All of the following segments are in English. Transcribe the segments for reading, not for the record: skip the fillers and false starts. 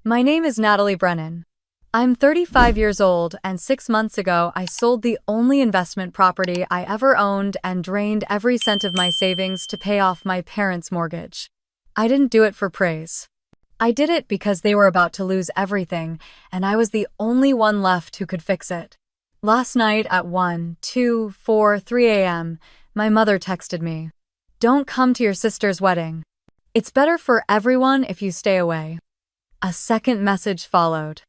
My name is Natalie Brennan. I'm 35 years old, and 6 months ago I sold the only investment property I ever owned and drained every cent of my savings to pay off my parents' mortgage. I didn't do it for praise. I did it because they were about to lose everything, and I was the only one left who could fix it. Last night at 1, 2, 4, 3 a.m., my mother texted me, "Don't come to your sister's wedding. It's better for everyone if you stay away." A second message followed.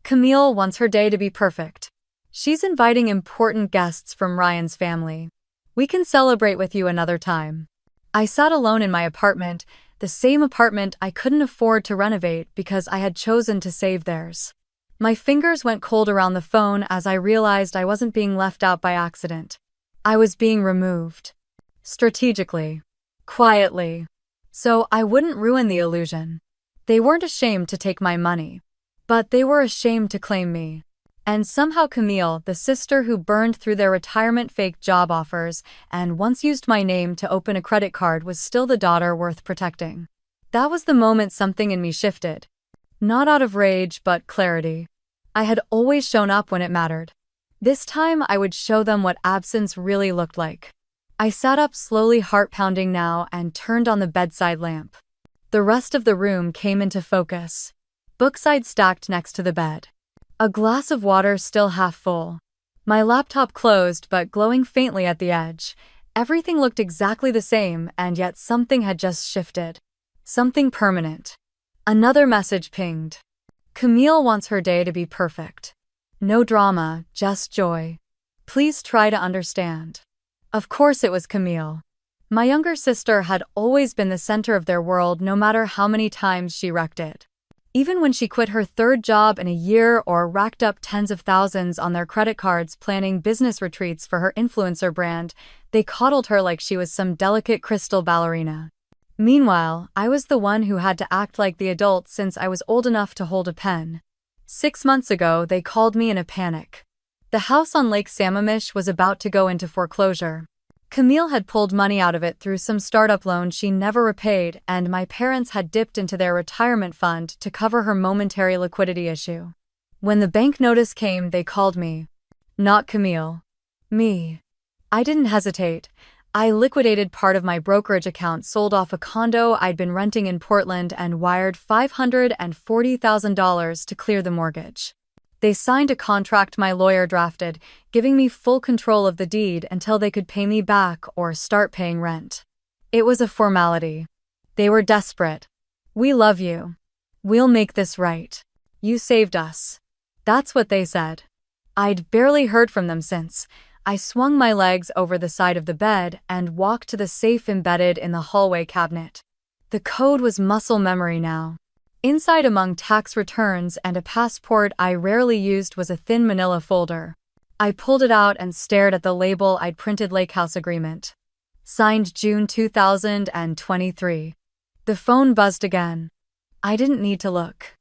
"Camille wants her day to be perfect. She's inviting important guests from Ryan's family. We can celebrate with you another time." I sat alone in my apartment, the same apartment I couldn't afford to renovate because I had chosen to save theirs. My fingers went cold around the phone as I realized I wasn't being left out by accident. I was being removed. Strategically. Quietly. So I wouldn't ruin the illusion. They weren't ashamed to take my money. But they were ashamed to claim me. And somehow Camille, the sister who burned through their retirement fake job offers and once used my name to open a credit card, was still the daughter worth protecting. That was the moment something in me shifted. Not out of rage, but clarity. I had always shown up when it mattered. This time I would show them what absence really looked like. I sat up slowly, heart pounding now, and turned on the bedside lamp. The rest of the room came into focus. Bookside stacked next to the bed. A glass of water still half full. My laptop closed but glowing faintly at the edge. Everything looked exactly the same, and yet something had just shifted. Something permanent. Another message pinged. "Camille wants her day to be perfect. No drama, just joy. Please try to understand." Of course it was Camille. My younger sister had always been the center of their world, no matter how many times she wrecked it. Even when she quit her third job in a year or racked up tens of thousands on their credit cards planning business retreats for her influencer brand, they coddled her like she was some delicate crystal ballerina. Meanwhile, I was the one who had to act like the adult since I was old enough to hold a pen. 6 months ago, they called me in a panic. The house on Lake Sammamish was about to go into foreclosure. Camille had pulled money out of it through some startup loan she never repaid, and my parents had dipped into their retirement fund to cover her momentary liquidity issue. When the bank notice came, they called me. Not Camille. Me. I didn't hesitate. I liquidated part of my brokerage account, sold off a condo I'd been renting in Portland, and wired $540,000 to clear the mortgage. They signed a contract my lawyer drafted, giving me full control of the deed until they could pay me back or start paying rent. It was a formality. They were desperate. "We love you. We'll make this right. You saved us." That's what they said. I'd barely heard from them since. I swung my legs over the side of the bed and walked to the safe embedded in the hallway cabinet. The code was muscle memory now. Inside, among tax returns and a passport I rarely used, was a thin manila folder. I pulled it out and stared at the label I'd printed: Lake House Agreement. Signed June 2023. The phone buzzed again. I didn't need to look.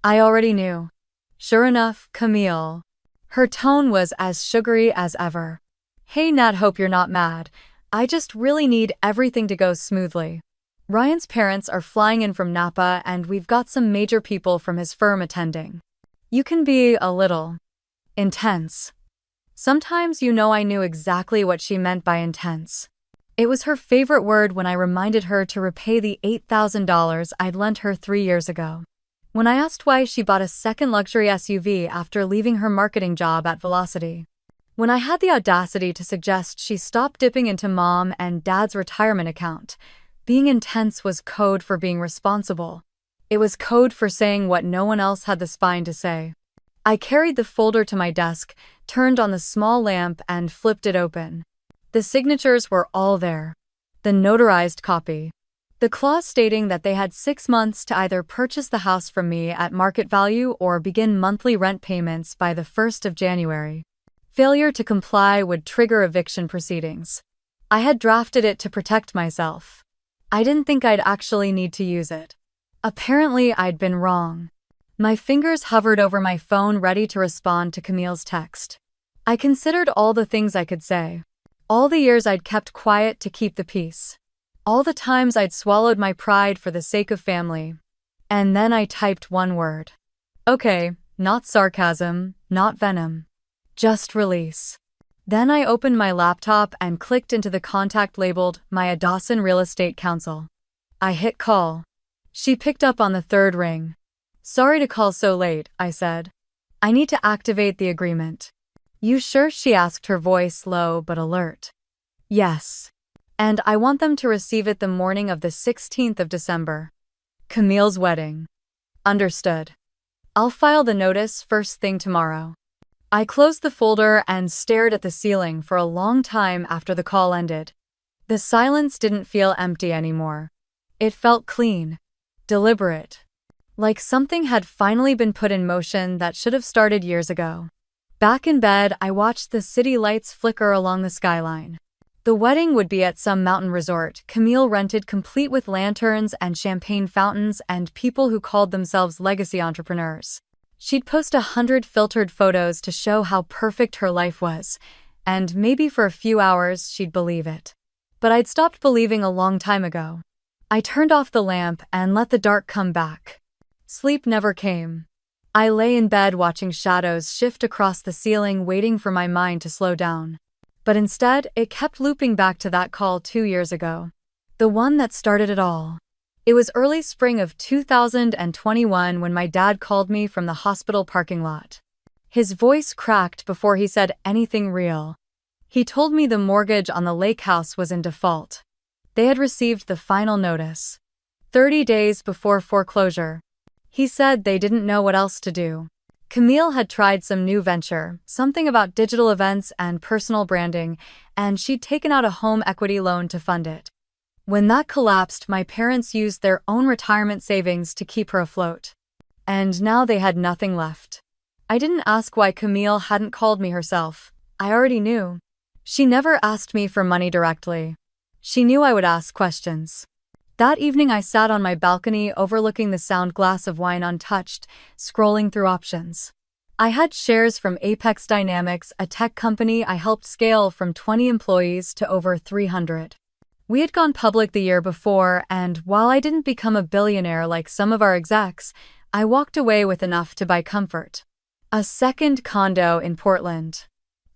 I already knew. Sure enough, Camille. Her tone was as sugary as ever. "Hey Nat, hope you're not mad. I just really need everything to go smoothly. Ryan's parents are flying in from Napa, and we've got some major people from his firm attending. You can be a little intense." Sometimes, I knew exactly what she meant by intense. It was her favorite word when I reminded her to repay the $8,000 I'd lent her 3 years ago. When I asked why she bought a second luxury SUV after leaving her marketing job at Velocity. When I had the audacity to suggest she stop dipping into mom and dad's retirement account. Being intense was code for being responsible. It was code for saying what no one else had the spine to say. I carried the folder to my desk, turned on the small lamp, and flipped it open. The signatures were all there. The notarized copy. The clause stating that they had 6 months to either purchase the house from me at market value or begin monthly rent payments by the 1st of January. Failure to comply would trigger eviction proceedings. I had drafted it to protect myself. I didn't think I'd actually need to use it. Apparently, I'd been wrong. My fingers hovered over my phone, ready to respond to Camille's text. I considered all the things I could say. All the years I'd kept quiet to keep the peace. All the times I'd swallowed my pride for the sake of family. And then I typed one word. Okay, not sarcasm, not venom. Just release. Then I opened my laptop and clicked into the contact labeled Maya Dawson Real Estate Counsel. I hit call. She picked up on the third ring. Sorry to call so late, I said. I need to activate the agreement. You sure? She asked, her voice low but alert. Yes. And I want them to receive it the morning of the 16th of December. Camille's wedding. Understood. I'll file the notice first thing tomorrow. I closed the folder and stared at the ceiling for a long time after the call ended. The silence didn't feel empty anymore. It felt clean, deliberate, like something had finally been put in motion that should have started years ago. Back in bed, I watched the city lights flicker along the skyline. The wedding would be at some mountain resort Camille rented, complete with lanterns and champagne fountains and people who called themselves legacy entrepreneurs. She'd post 100 filtered photos to show how perfect her life was, and maybe for a few hours she'd believe it. But I'd stopped believing a long time ago. I turned off the lamp and let the dark come back. Sleep never came. I lay in bed watching shadows shift across the ceiling, waiting for my mind to slow down. But instead, it kept looping back to that call 2 years ago. The one that started it all. It was early spring of 2021 when my dad called me from the hospital parking lot. His voice cracked before he said anything real. He told me the mortgage on the lake house was in default. They had received the final notice 30 days before foreclosure. He said they didn't know what else to do. Camille had tried some new venture, something about digital events and personal branding, and she'd taken out a home equity loan to fund it. When that collapsed, my parents used their own retirement savings to keep her afloat. And now they had nothing left. I didn't ask why Camille hadn't called me herself. I already knew. She never asked me for money directly. She knew I would ask questions. That evening I sat on my balcony overlooking the sound glass of wine untouched, scrolling through options. I had shares from Apex Dynamics, a tech company I helped scale from 20 employees to over 300. We had gone public the year before, and while I didn't become a billionaire like some of our execs, I walked away with enough to buy comfort. A second condo in Portland.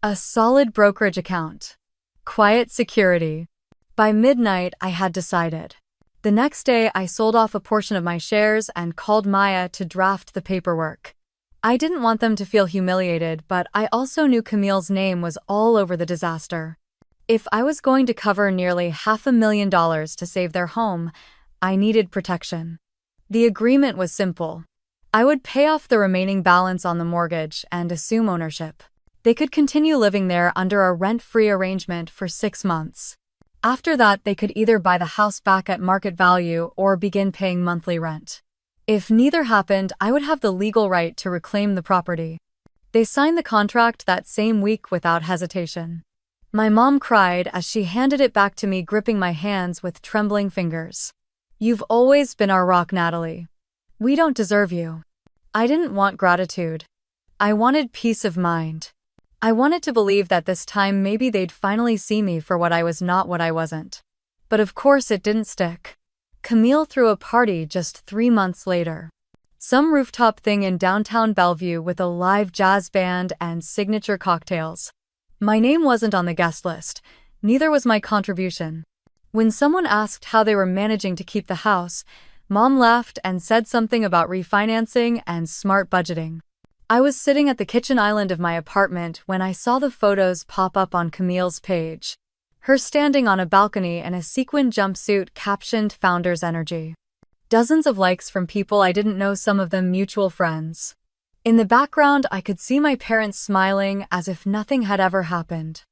A solid brokerage account. Quiet security. By midnight, I had decided. The next day, I sold off a portion of my shares and called Maya to draft the paperwork. I didn't want them to feel humiliated, but I also knew Camille's name was all over the disaster. If I was going to cover nearly $500,000 to save their home, I needed protection. The agreement was simple. I would pay off the remaining balance on the mortgage and assume ownership. They could continue living there under a rent-free arrangement for 6 months. After that, they could either buy the house back at market value or begin paying monthly rent. If neither happened, I would have the legal right to reclaim the property. They signed the contract that same week without hesitation. My mom cried as she handed it back to me, gripping my hands with trembling fingers. You've always been our rock, Natalie. We don't deserve you. I didn't want gratitude. I wanted peace of mind. I wanted to believe that this time maybe they'd finally see me for what I was, not what I wasn't. But of course it didn't stick. Camille threw a party just 3 months later. Some rooftop thing in downtown Bellevue with a live jazz band and signature cocktails. My name wasn't on the guest list, neither was my contribution. When someone asked how they were managing to keep the house, Mom laughed and said something about refinancing and smart budgeting. I was sitting at the kitchen island of my apartment when I saw the photos pop up on Camille's page. Her standing on a balcony in a sequin jumpsuit captioned Founder's Energy. Dozens of likes from people I didn't know, some of them mutual friends. In the background, I could see my parents smiling as if nothing had ever happened.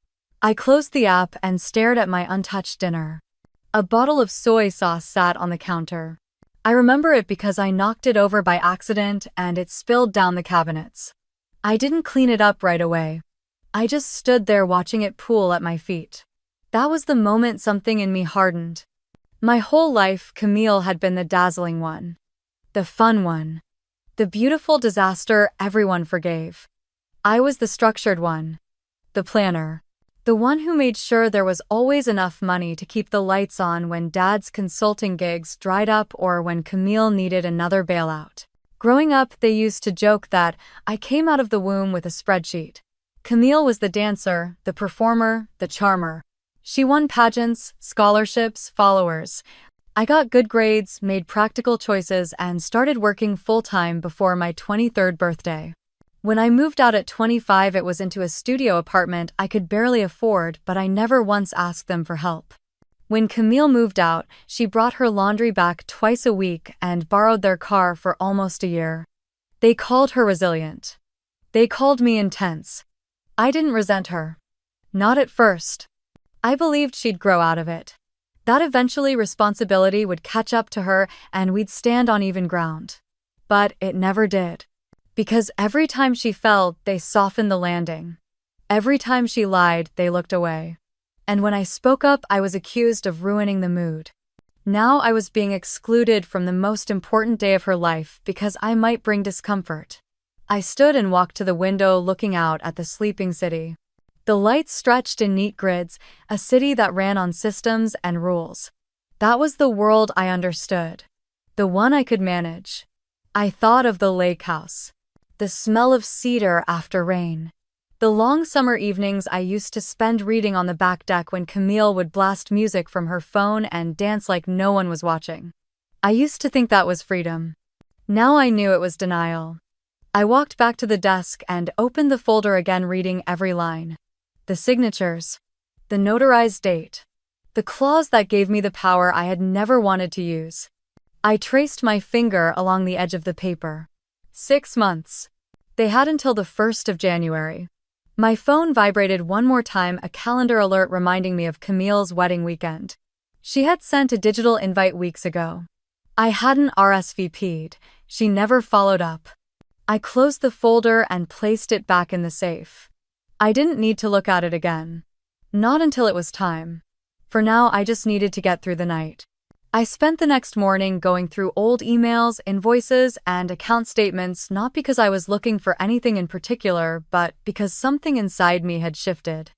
I closed the app and stared at my untouched dinner. A bottle of soy sauce sat on the counter. I remember it because I knocked it over by accident and it spilled down the cabinets. I didn't clean it up right away. I just stood there watching it pool at my feet. That was the moment something in me hardened. My whole life, Camille had been the dazzling one. The fun one. The beautiful disaster everyone forgave. I was the structured one. The planner. The The one who made sure there was always enough money to keep the lights on when Dad's consulting gigs dried up or when Camille needed another bailout. Growing up, they used to joke that I came out of the womb with a spreadsheet. Camille was the dancer, the performer, the charmer. She won pageants, scholarships, followers. I got good grades, made practical choices, and started working full-time before my 23rd birthday. When I moved out at 25, it was into a studio apartment I could barely afford, but I never once asked them for help. When Camille moved out, she brought her laundry back twice a week and borrowed their car for almost a year. They called her resilient. They called me intense. I didn't resent her. Not at first. I believed she'd grow out of it. That eventually responsibility would catch up to her and we'd stand on even ground. But it never did. Because every time she fell, they softened the landing. Every time she lied, they looked away. And when I spoke up, I was accused of ruining the mood. Now I was being excluded from the most important day of her life because I might bring discomfort. I stood and walked to the window looking out at the sleeping city. The lights stretched in neat grids, a city that ran on systems and rules. That was the world I understood. The one I could manage. I thought of the lake house. The smell of cedar after rain. The long summer evenings I used to spend reading on the back deck when Camille would blast music from her phone and dance like no one was watching. I used to think that was freedom. Now I knew it was denial. I walked back to the desk and opened the folder again, reading every line. The signatures. The notarized date. The clause that gave me the power I had never wanted to use. I traced my finger along the edge of the paper. 6 months. They had until the 1st of January. My phone vibrated one more time, a calendar alert reminding me of Camille's wedding weekend. She had sent a digital invite weeks ago. I hadn't RSVP'd. She never followed up. I closed the folder and placed it back in the safe. I didn't need to look at it again. Not until it was time. For now, I just needed to get through the night. I spent the next morning going through old emails, invoices, and account statements, not because I was looking for anything in particular, but because something inside me had shifted.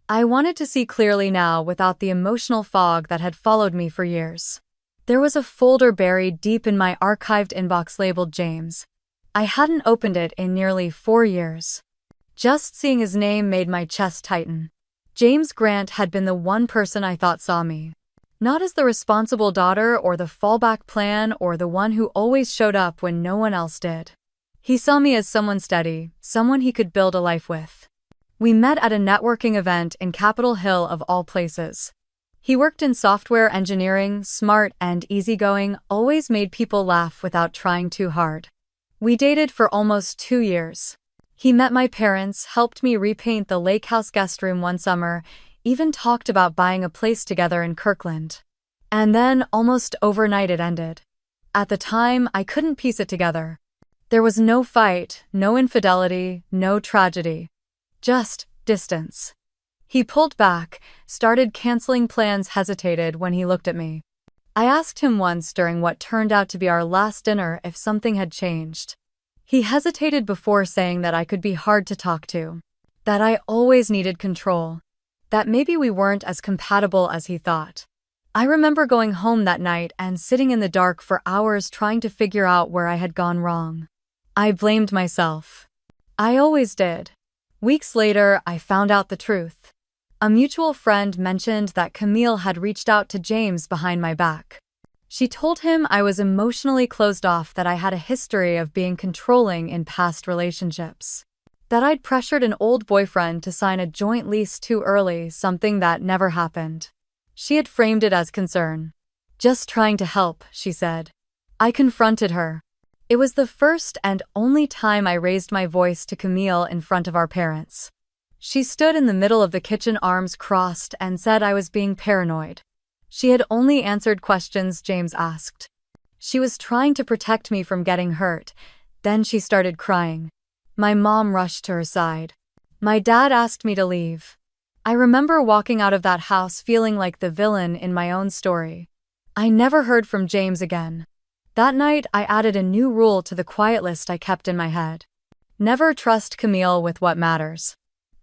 I wanted to see clearly now without the emotional fog that had followed me for years. There was a folder buried deep in my archived inbox labeled James. I hadn't opened it in nearly 4 years. Just seeing his name made my chest tighten. James Grant had been the one person I thought saw me. Not as the responsible daughter or the fallback plan or the one who always showed up when no one else did. He saw me as someone steady, someone he could build a life with. We met at a networking event in Capitol Hill of all places. He worked in software engineering, smart and easygoing, always made people laugh without trying too hard. We dated for almost 2 years. He met my parents, helped me repaint the lake house guest room one summer, even talked about buying a place together in Kirkland. And then, almost overnight, it ended. At the time, I couldn't piece it together. There was no fight, no infidelity, no tragedy. Just distance. He pulled back, started canceling plans, hesitated when he looked at me. I asked him once during what turned out to be our last dinner if something had changed. He hesitated before saying that I could be hard to talk to. That I always needed control. That maybe we weren't as compatible as he thought. I remember going home that night and sitting in the dark for hours trying to figure out where I had gone wrong. I blamed myself. I always did. Weeks later, I found out the truth. A mutual friend mentioned that Camille had reached out to James behind my back. She told him I was emotionally closed off, that I had a history of being controlling in past relationships. That I'd pressured an old boyfriend to sign a joint lease too early, something that never happened. She had framed it as concern. Just trying to help, she said. I confronted her. It was the first and only time I raised my voice to Camille in front of our parents. She stood in the middle of the kitchen, arms crossed, and said I was being paranoid. She had only answered questions James asked. She was trying to protect me from getting hurt. Then she started crying. My mom rushed to her side. My dad asked me to leave. I remember walking out of that house feeling like the villain in my own story. I never heard from James again. That night, I added a new rule to the quiet list I kept in my head. Never trust Camille with what matters.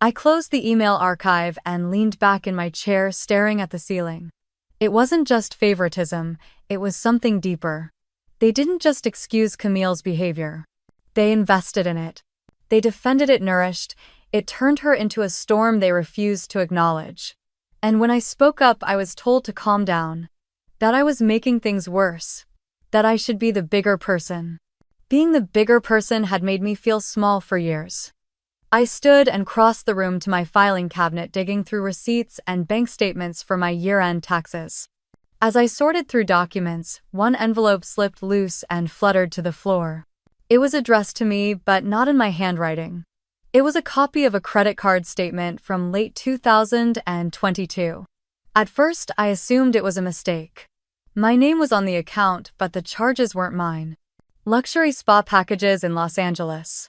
I closed the email archive and leaned back in my chair staring at the ceiling. It wasn't just favoritism, it was something deeper. They didn't just excuse Camille's behavior. They invested in it. They defended it nourished. It turned her into a storm they refused to acknowledge. And when I spoke up, I was told to calm down. That I was making things worse. That I should be the bigger person. Being the bigger person had made me feel small for years. I stood and crossed the room to my filing cabinet, digging through receipts and bank statements for my year-end taxes. As I sorted through documents, one envelope slipped loose and fluttered to the floor. It was addressed to me, but not in my handwriting. It was a copy of a credit card statement from late 2022. At first, I assumed it was a mistake. My name was on the account, but the charges weren't mine. Luxury spa packages in Los Angeles.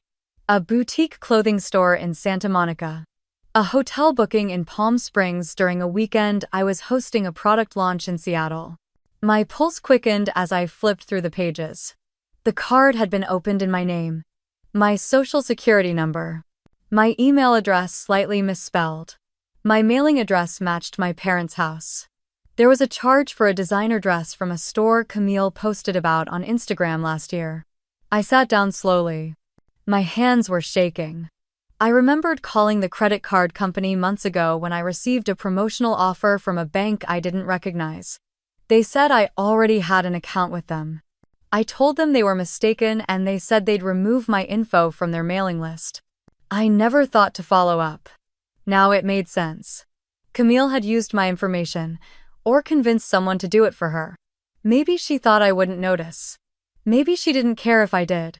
A boutique clothing store in Santa Monica. A hotel booking in Palm Springs during a weekend I was hosting a product launch in Seattle. My pulse quickened as I flipped through the pages. The card had been opened in my name. My social security number. My email address slightly misspelled. My mailing address matched my parents' house. There was a charge for a designer dress from a store Camille posted about on Instagram last year. I sat down slowly. My hands were shaking. I remembered calling the credit card company months ago when I received a promotional offer from a bank I didn't recognize. They said I already had an account with them. I told them they were mistaken and they said they'd remove my info from their mailing list. I never thought to follow up. Now it made sense. Camille had used my information, or convinced someone to do it for her. Maybe she thought I wouldn't notice. Maybe she didn't care if I did.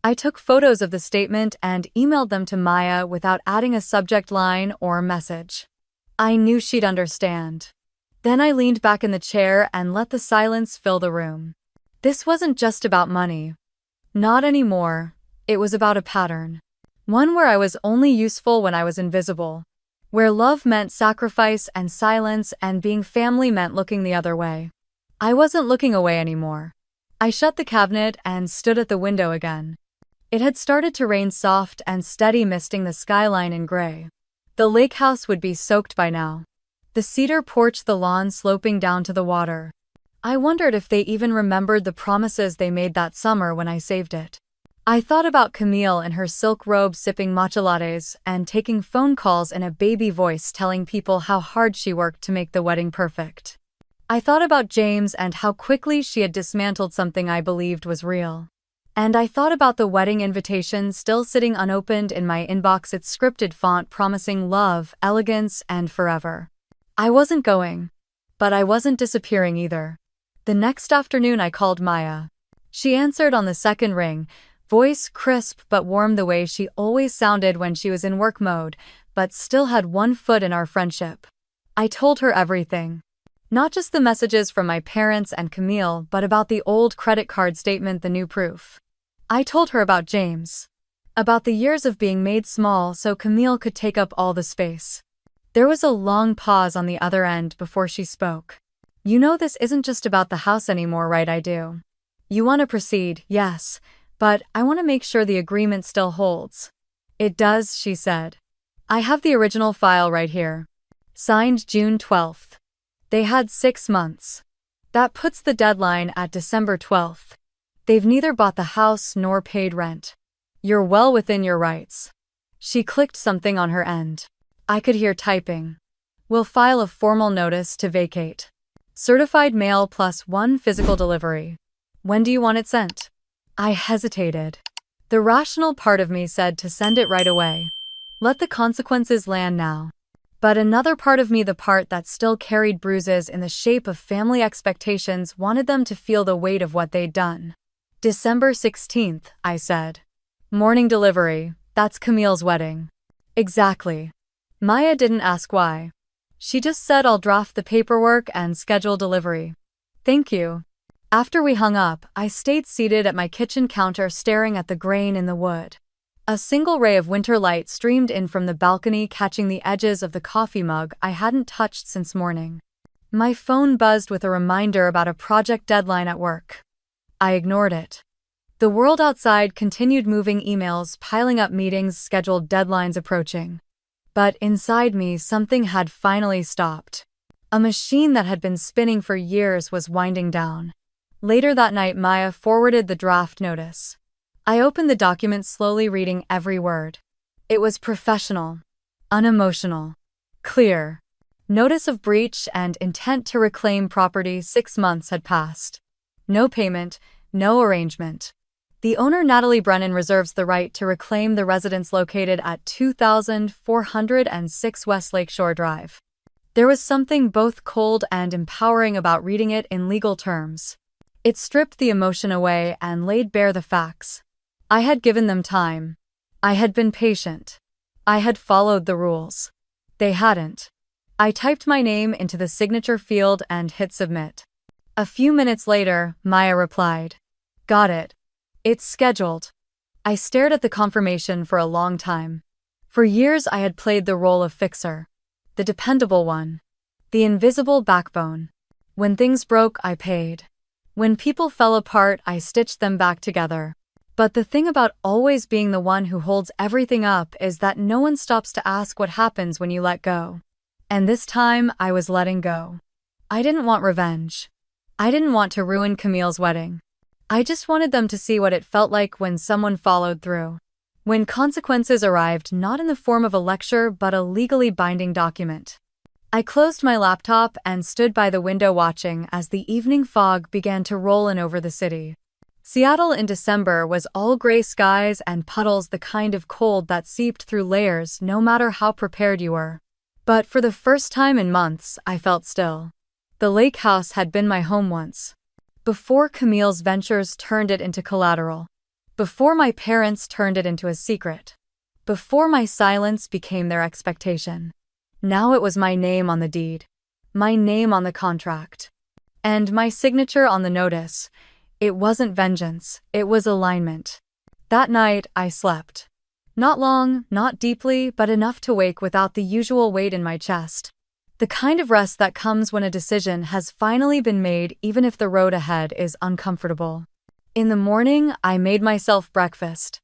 I took photos of the statement and emailed them to Maya without adding a subject line or message. I knew she'd understand. Then I leaned back in the chair and let the silence fill the room. This wasn't just about money. Not anymore. It was about a pattern. One where I was only useful when I was invisible. Where love meant sacrifice and silence and being family meant looking the other way. I wasn't looking away anymore. I shut the cabinet and stood at the window again. It had started to rain soft and steady, misting the skyline in gray. The lake house would be soaked by now. The cedar porch, the lawn sloping down to the water. I wondered if they even remembered the promises they made that summer when I saved it. I thought about Camille in her silk robe sipping matcha lattes and taking phone calls in a baby voice telling people how hard she worked to make the wedding perfect. I thought about James and how quickly she had dismantled something I believed was real. And I thought about the wedding invitation still sitting unopened in my inbox, its scripted font promising love, elegance, and forever. I wasn't going. But I wasn't disappearing either. The next afternoon I called Maya. She answered on the second ring, voice crisp but warm the way she always sounded when she was in work mode, but still had one foot in our friendship. I told her everything. Not just the messages from my parents and Camille, but about the old credit card statement, the new proof. I told her about James. About the years of being made small so Camille could take up all the space. There was a long pause on the other end before she spoke. You know, this isn't just about the house anymore, right? I do. You want to proceed, yes, but I want to make sure the agreement still holds. It does, she said. I have the original file right here. Signed June 12th. They had 6 months. That puts the deadline at December 12th. They've neither bought the house nor paid rent. You're well within your rights. She clicked something on her end. I could hear typing. We'll file a formal notice to vacate. Certified mail plus 1 physical delivery. When do you want it sent? I hesitated. The rational part of me said to send it right away. Let the consequences land now. But another part of me, the part that still carried bruises in the shape of family expectations, wanted them to feel the weight of what they'd done. December 16th, I said. Morning delivery, that's Camille's wedding. Exactly. Maya didn't ask why. She just said I'll draft the paperwork and schedule delivery. Thank you. After we hung up, I stayed seated at my kitchen counter staring at the grain in the wood. A single ray of winter light streamed in from the balcony, catching the edges of the coffee mug I hadn't touched since morning. My phone buzzed with a reminder about a project deadline at work. I ignored it. The world outside continued moving, emails piling up, meetings scheduled, deadlines approaching. But inside me, something had finally stopped. A machine that had been spinning for years was winding down. Later that night, Maya forwarded the draft notice. I opened the document, slowly reading every word. It was professional, unemotional, clear. Notice of breach and intent to reclaim property. 6 months had passed. No payment, no arrangement. The owner, Natalie Brennan, reserves the right to reclaim the residence located at 2406 West Lakeshore Drive. There was something both cold and empowering about reading it in legal terms. It stripped the emotion away and laid bare the facts. I had given them time. I had been patient. I had followed the rules. They hadn't. I typed my name into the signature field and hit submit. A few minutes later, Maya replied, "Got it. It's scheduled." I stared at the confirmation for a long time. For years I had played the role of fixer. The dependable one. The invisible backbone. When things broke, I paid. When people fell apart, I stitched them back together. But the thing about always being the one who holds everything up is that no one stops to ask what happens when you let go. And this time, I was letting go. I didn't want revenge. I didn't want to ruin Camille's wedding. I just wanted them to see what it felt like when someone followed through. When consequences arrived, not in the form of a lecture but a legally binding document. I closed my laptop and stood by the window watching as the evening fog began to roll in over the city. Seattle in December was all gray skies and puddles, the kind of cold that seeped through layers no matter how prepared you were. But for the first time in months, I felt still. The lake house had been my home once. Before Camille's ventures turned it into collateral. Before my parents turned it into a secret. Before my silence became their expectation. Now it was my name on the deed. My name on the contract. And my signature on the notice. It wasn't vengeance, it was alignment. That night, I slept. Not long, not deeply, but enough to wake without the usual weight in my chest. The kind of rest that comes when a decision has finally been made, even if the road ahead is uncomfortable. In the morning, I made myself breakfast.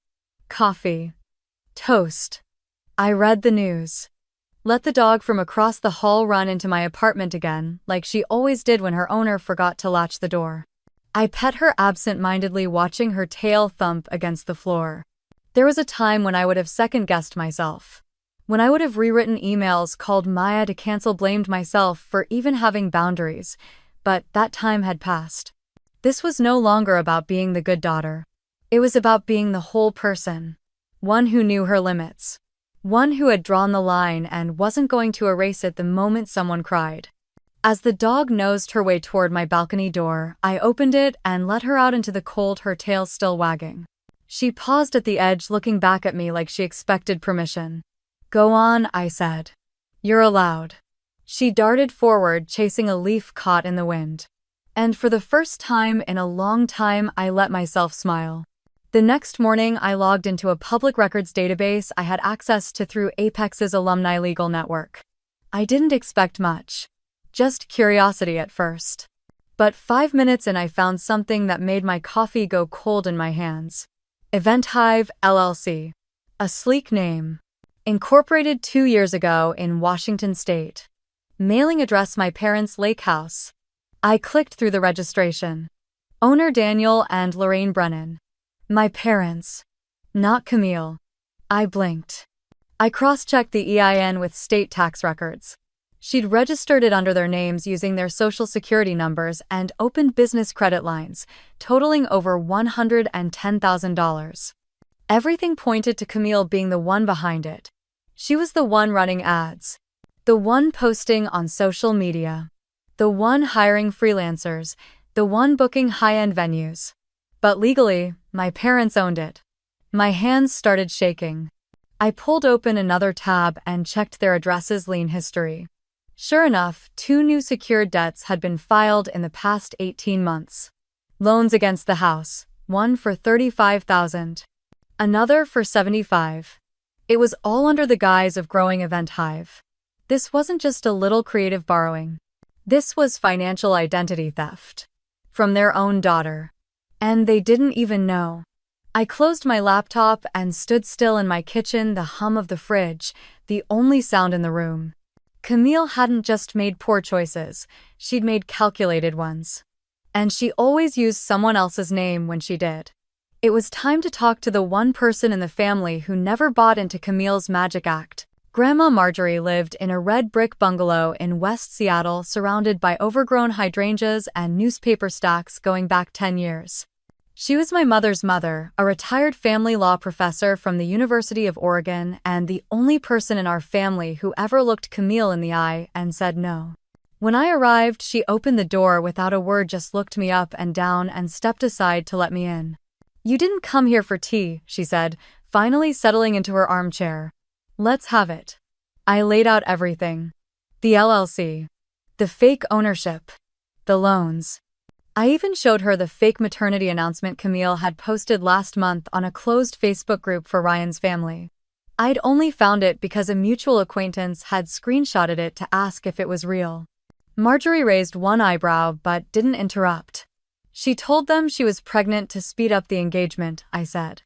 Coffee. Toast. I read the news. Let the dog from across the hall run into my apartment again, like she always did when her owner forgot to latch the door. I pet her absent-mindedly, watching her tail thump against the floor. There was a time when I would have second-guessed myself. When I would have rewritten emails, called Maya to cancel, blamed myself for even having boundaries, but that time had passed. This was no longer about being the good daughter. It was about being the whole person. One who knew her limits. One who had drawn the line and wasn't going to erase it the moment someone cried. As the dog nosed her way toward my balcony door, I opened it and let her out into the cold, her tail still wagging. She paused at the edge, looking back at me like she expected permission. "Go on," I said. "You're allowed." She darted forward, chasing a leaf caught in the wind. And for the first time in a long time, I let myself smile. The next morning, I logged into a public records database I had access to through Apex's alumni legal network. I didn't expect much. Just curiosity at first. But 5 minutes in, I found something that made my coffee go cold in my hands. EventHive, LLC. A sleek name. Incorporated 2 years ago in Washington State. Mailing address, my parents' lake house. I clicked through the registration. Owner Daniel and Lorraine Brennan. My parents. Not Camille. I blinked. I cross-checked the EIN with state tax records. She'd registered it under their names using their social security numbers and opened business credit lines, totaling over $110,000. Everything pointed to Camille being the one behind it. She was the one running ads. The one posting on social media. The one hiring freelancers. The one booking high-end venues. But legally, my parents owned it. My hands started shaking. I pulled open another tab and checked their addresses' lien history. Sure enough, 2 new secured debts had been filed in the past 18 months. Loans against the house, one for $35,000. Another for $75,000. It was all under the guise of growing EventHive. This wasn't just a little creative borrowing. This was financial identity theft. From their own daughter. And they didn't even know. I closed my laptop and stood still in my kitchen, the hum of the fridge, the only sound in the room. Camille hadn't just made poor choices, she'd made calculated ones. And she always used someone else's name when she did. It was time to talk to the one person in the family who never bought into Camille's magic act. Grandma Marjorie lived in a red brick bungalow in West Seattle surrounded by overgrown hydrangeas and newspaper stacks going back 10 years. She was my mother's mother, a retired family law professor from the University of Oregon and the only person in our family who ever looked Camille in the eye and said no. When I arrived, she opened the door without a word, just looked me up and down and stepped aside to let me in. "You didn't come here for tea," she said, finally settling into her armchair. "Let's have it." I laid out everything. The LLC. The fake ownership. The loans. I even showed her the fake maternity announcement Camille had posted last month on a closed Facebook group for Ryan's family. I'd only found it because a mutual acquaintance had screenshotted it to ask if it was real. Marjorie raised one eyebrow but didn't interrupt. "She told them she was pregnant to speed up the engagement," I said.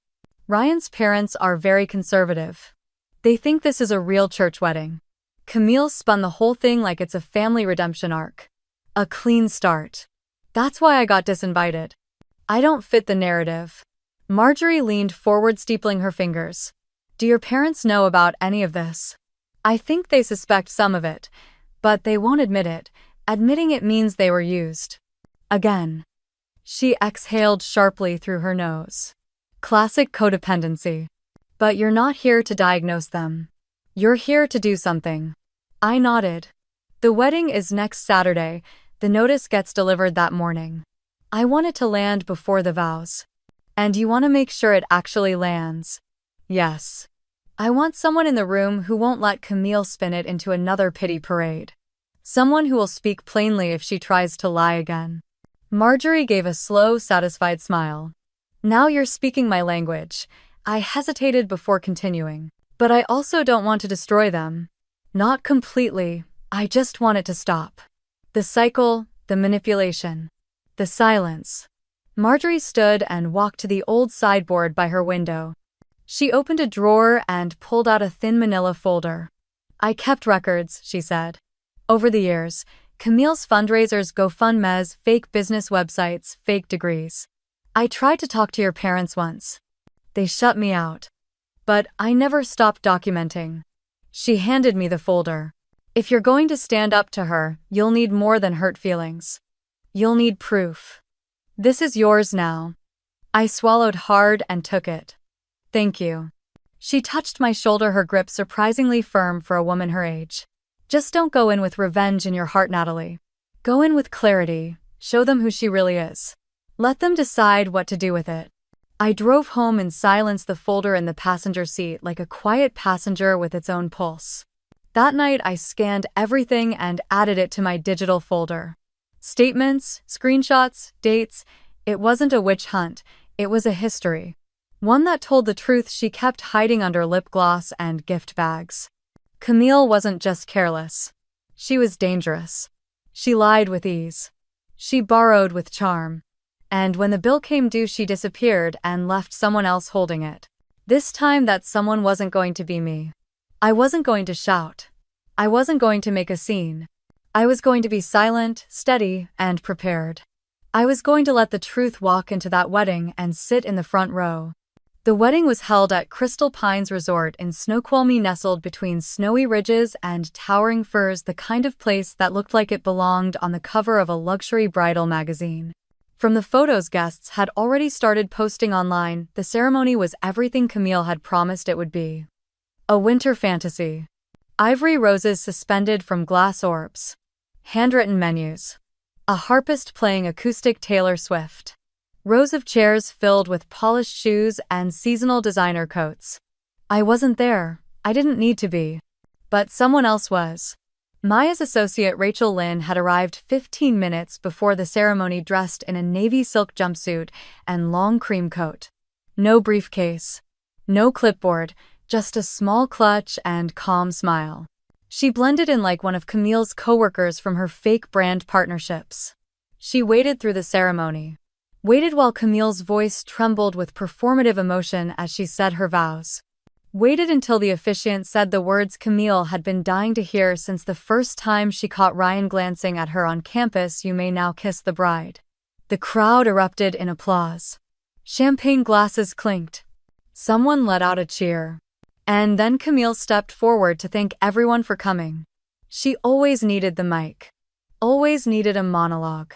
"Ryan's parents are very conservative. They think this is a real church wedding." Camille spun the whole thing like it's a family redemption arc. A clean start. That's why I got disinvited. I don't fit the narrative. Marjorie leaned forward, steepling her fingers. "Do your parents know about any of this?" "I think they suspect some of it, but they won't admit it. Admitting it means they were used." Again. She exhaled sharply through her nose. Classic codependency. "But you're not here to diagnose them. You're here to do something." I nodded. "The wedding is next Saturday. The notice gets delivered that morning. I want it to land before the vows." "And you want to make sure it actually lands?" "Yes. I want someone in the room who won't let Camille spin it into another pity parade. Someone who will speak plainly if she tries to lie again." Marjorie gave a slow, satisfied smile. "Now you're speaking my language." I hesitated before continuing. "But I also don't want to destroy them. Not completely. I just want it to stop. The cycle, the manipulation, the silence." Marjorie stood and walked to the old sideboard by her window. She opened a drawer and pulled out a thin manila folder. "I kept records," she said. "Over the years, Camille's fundraisers, GoFundMes, fake business websites, fake degrees. I tried to talk to your parents once. They shut me out. But I never stopped documenting." She handed me the folder. "If you're going to stand up to her, you'll need more than hurt feelings. You'll need proof. This is yours now." I swallowed hard and took it. "Thank you." She touched my shoulder, her grip surprisingly firm for a woman her age. "Just don't go in with revenge in your heart, Natalie. Go in with clarity, show them who she really is. Let them decide what to do with it." I drove home in silence, the folder in the passenger seat like a quiet passenger with its own pulse. That night I scanned everything and added it to my digital folder. Statements, screenshots, dates. It wasn't a witch hunt, it was a history. One that told the truth she kept hiding under lip gloss and gift bags. Camille wasn't just careless. She was dangerous. She lied with ease. She borrowed with charm. And when the bill came due, she disappeared and left someone else holding it. This time that someone wasn't going to be me. I wasn't going to shout. I wasn't going to make a scene. I was going to be silent, steady, and prepared. I was going to let the truth walk into that wedding and sit in the front row. The wedding was held at Crystal Pines Resort in Snoqualmie, nestled between snowy ridges and towering firs, the kind of place that looked like it belonged on the cover of a luxury bridal magazine. From the photos guests had already started posting online, the ceremony was everything Camille had promised it would be. A winter fantasy. Ivory roses suspended from glass orbs. Handwritten menus. A harpist playing acoustic Taylor Swift. Rows of chairs filled with polished shoes and seasonal designer coats. I wasn't there. I didn't need to be. But someone else was. Maya's associate Rachel Lynn had arrived 15 minutes before the ceremony, dressed in a navy silk jumpsuit and long cream coat. No briefcase. No clipboard, just a small clutch and calm smile. She blended in like one of Camille's coworkers from her fake brand partnerships. She waited through the ceremony. Waited while Camille's voice trembled with performative emotion as she said her vows. Waited until the officiant said the words Camille had been dying to hear since the first time she caught Ryan glancing at her on campus. You may now kiss the bride. The crowd erupted in applause. Champagne glasses clinked. Someone let out a cheer. And then Camille stepped forward to thank everyone for coming. She always needed the mic. Always needed a monologue.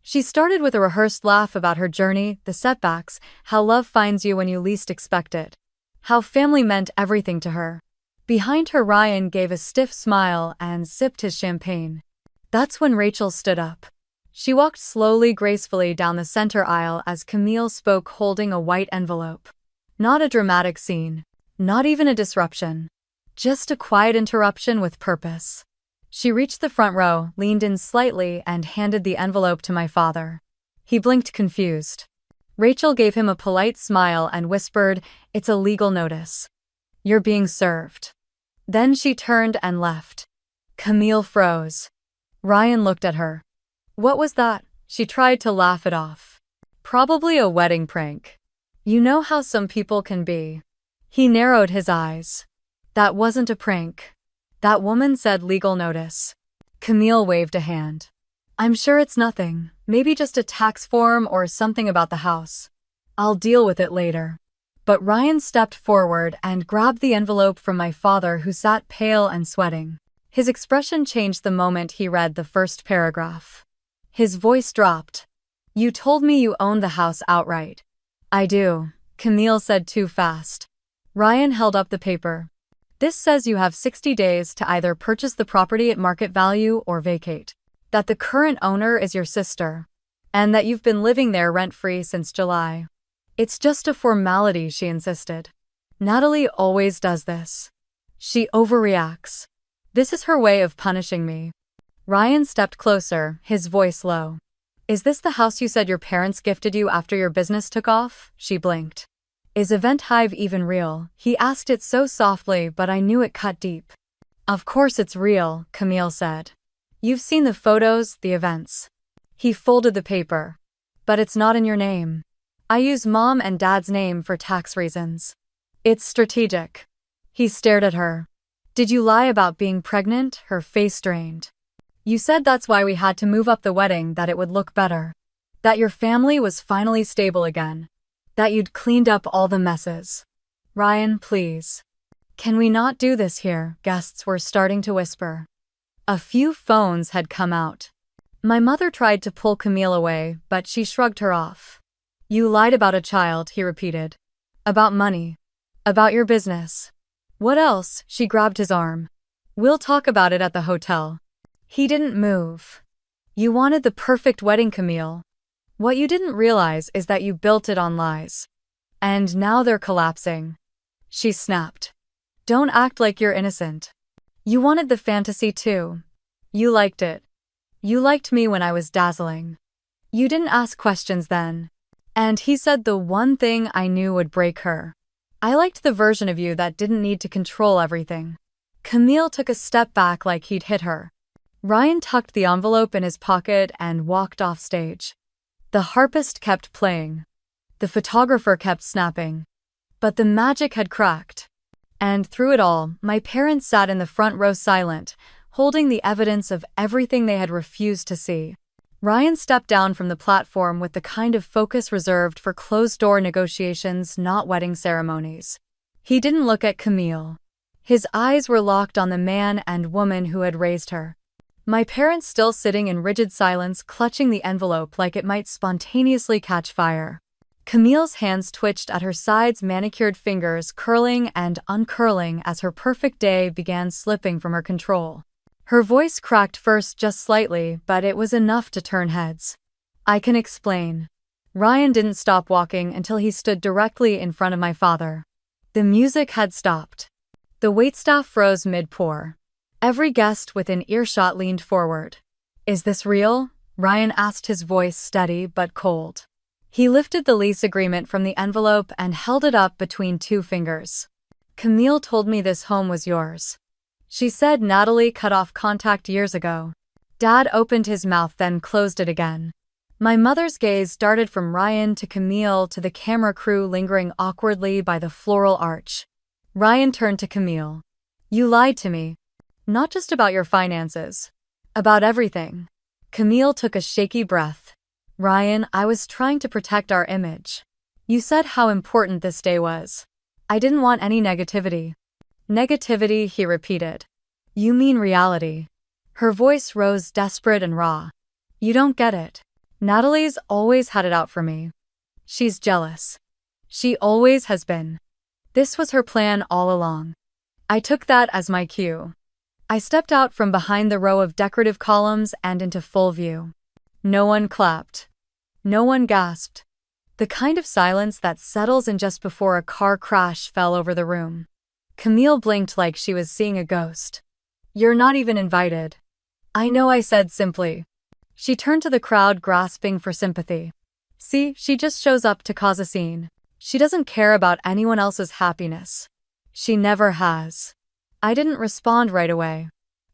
She started with a rehearsed laugh about her journey, the setbacks, how love finds you when you least expect it. How family meant everything to her. Behind her, Ryan gave a stiff smile and sipped his champagne. That's when Rachel stood up. She walked slowly, gracefully down the center aisle as Camille spoke, holding a white envelope. Not a dramatic scene. Not even a disruption. Just a quiet interruption with purpose. She reached the front row, leaned in slightly, and handed the envelope to my father. He blinked, confused. Rachel gave him a polite smile and whispered, "It's a legal notice. You're being served." Then she turned and left. Camille froze. Ryan looked at her. What was that? She tried to laugh it off. Probably a wedding prank. You know how some people can be. He narrowed his eyes. That wasn't a prank. That woman said legal notice. Camille waved a hand. I'm sure it's nothing, maybe just a tax form or something about the house. I'll deal with it later. But Ryan stepped forward and grabbed the envelope from my father, who sat pale and sweating. His expression changed the moment he read the first paragraph. His voice dropped. You told me you owned the house outright. I do, Camille said too fast. Ryan held up the paper. This says you have 60 days to either purchase the property at market value or vacate. That the current owner is your sister. And that you've been living there rent-free since July. It's just a formality, she insisted. Natalie always does this. She overreacts. This is her way of punishing me. Ryan stepped closer, his voice low. Is this the house you said your parents gifted you after your business took off? She blinked. Is Event Hive even real? He asked it so softly, but I knew it cut deep. Of course it's real, Camille said. You've seen the photos, the events. He folded the paper. But it's not in your name. I use Mom and Dad's name for tax reasons. It's strategic. He stared at her. Did you lie about being pregnant? Her face strained. You said that's why we had to move up the wedding, that it would look better. That your family was finally stable again. That you'd cleaned up all the messes. Ryan, please. Can we not do this here? Guests were starting to whisper. A few phones had come out. My mother tried to pull Camille away, but she shrugged her off. You lied about a child, he repeated. About money. About your business. What else? She grabbed his arm. We'll talk about it at the hotel. He didn't move. You wanted the perfect wedding, Camille. What you didn't realize is that you built it on lies. And now they're collapsing. She snapped. Don't act like you're innocent. You wanted the fantasy too. You liked it. You liked me when I was dazzling. You didn't ask questions then. And he said the one thing I knew would break her. I liked the version of you that didn't need to control everything. Camille took a step back like he'd hit her. Ryan tucked the envelope in his pocket and walked off stage. The harpist kept playing. The photographer kept snapping. But the magic had cracked. And through it all, my parents sat in the front row silent, holding the evidence of everything they had refused to see. Ryan stepped down from the platform with the kind of focus reserved for closed-door negotiations, not wedding ceremonies. He didn't look at Camille. His eyes were locked on the man and woman who had raised her. My parents still sitting in rigid silence, clutching the envelope like it might spontaneously catch fire. Camille's hands twitched at her sides, manicured fingers curling and uncurling as her perfect day began slipping from her control. Her voice cracked first just slightly, but it was enough to turn heads. I can explain. Ryan didn't stop walking until he stood directly in front of my father. The music had stopped. The waitstaff froze mid-pour. Every guest within earshot leaned forward. Is this real? Ryan asked, his voice steady but cold. He lifted the lease agreement from the envelope and held it up between two fingers. Camille told me this home was yours. She said Natalie cut off contact years ago. Dad opened his mouth then closed it again. My mother's gaze darted from Ryan to Camille to the camera crew lingering awkwardly by the floral arch. Ryan turned to Camille. You lied to me. Not just about your finances. About everything. Camille took a shaky breath. Ryan, I was trying to protect our image. You said how important this day was. I didn't want any negativity. Negativity, he repeated. You mean reality. Her voice rose desperate and raw. You don't get it. Natalie's always had it out for me. She's jealous. She always has been. This was her plan all along. I took that as my cue. I stepped out from behind the row of decorative columns and into full view. No one clapped. No one gasped. The kind of silence that settles in just before a car crash fell over the room. Camille blinked like she was seeing a ghost. You're not even invited. I know, I said simply. She turned to the crowd, grasping for sympathy. See, she just shows up to cause a scene. She doesn't care about anyone else's happiness. She never has. I didn't respond right away.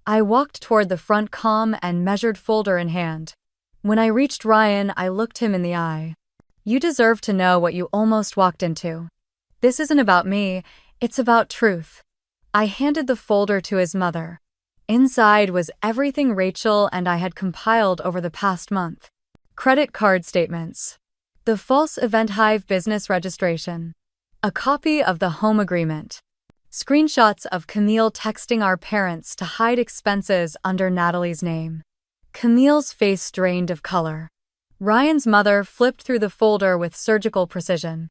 I walked toward the front, calm and measured, folder in hand. When I reached Ryan, I looked him in the eye. You deserve to know what you almost walked into. This isn't about me, it's about truth. I handed the folder to his mother. Inside was everything Rachel and I had compiled over the past month. Credit card statements. The false Event Hive business registration. A copy of the home agreement. Screenshots of Camille texting our parents to hide expenses under Natalie's name. Camille's face drained of color. Ryan's mother flipped through the folder with surgical precision.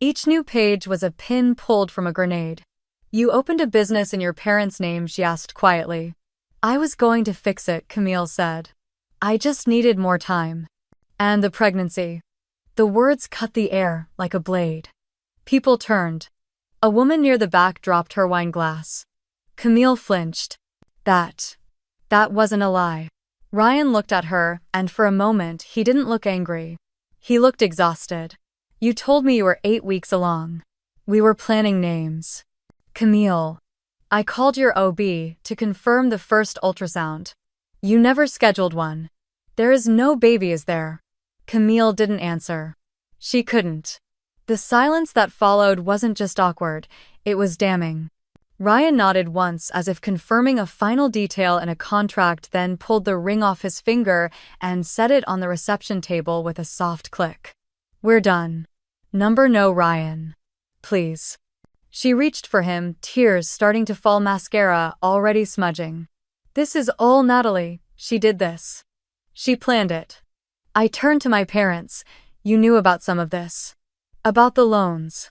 Each new page was a pin pulled from a grenade. You opened a business in your parents' name, she asked quietly. I was going to fix it, Camille said. I just needed more time. And the pregnancy. The words cut the air like a blade. People turned. A woman near the back dropped her wine glass. Camille flinched. That wasn't a lie. Ryan looked at her, and for a moment he didn't look angry. He looked exhausted. You told me you were 8 weeks along. We were planning names. Camille. I called your OB to confirm the first ultrasound. You never scheduled one. There is no baby, is there? Camille didn't answer. She couldn't. The silence that followed wasn't just awkward, it was damning. Ryan nodded once as if confirming a final detail in a contract, then pulled the ring off his finger and set it on the reception table with a soft click. We're done. Number no, Ryan. Please. She reached for him, tears starting to fall, mascara already smudging. This is all Natalie. She did this. She planned it. I turned to my parents. You knew about some of this. About the loans.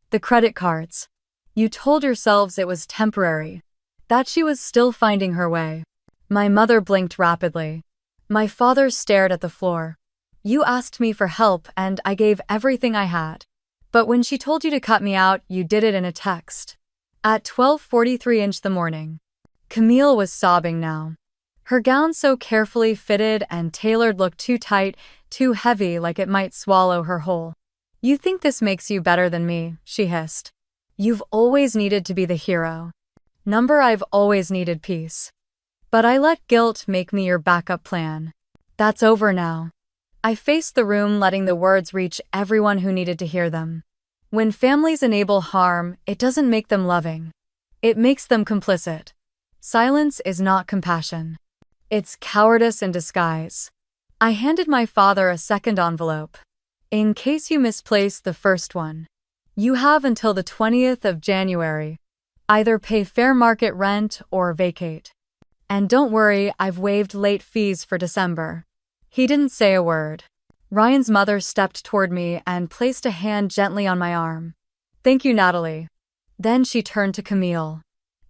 The credit cards. You told yourselves it was temporary. That she was still finding her way. My mother blinked rapidly. My father stared at the floor. You asked me for help and I gave everything I had. But when she told you to cut me out, you did it in a text. At 12:43 in the morning. Camille was sobbing now. Her gown, so carefully fitted and tailored, looked too tight, too heavy, like it might swallow her whole. You think this makes you better than me, she hissed. You've always needed to be the hero. I've always needed peace. But I let guilt make me your backup plan. That's over now. I faced the room, letting the words reach everyone who needed to hear them. When families enable harm, it doesn't make them loving. It makes them complicit. Silence is not compassion. It's cowardice in disguise. I handed my father a second envelope. In case you misplaced the first one. You have until the 20th of January. Either pay fair market rent or vacate. And don't worry, I've waived late fees for December. He didn't say a word. Ryan's mother stepped toward me and placed a hand gently on my arm. Thank you, Natalie. Then she turned to Camille.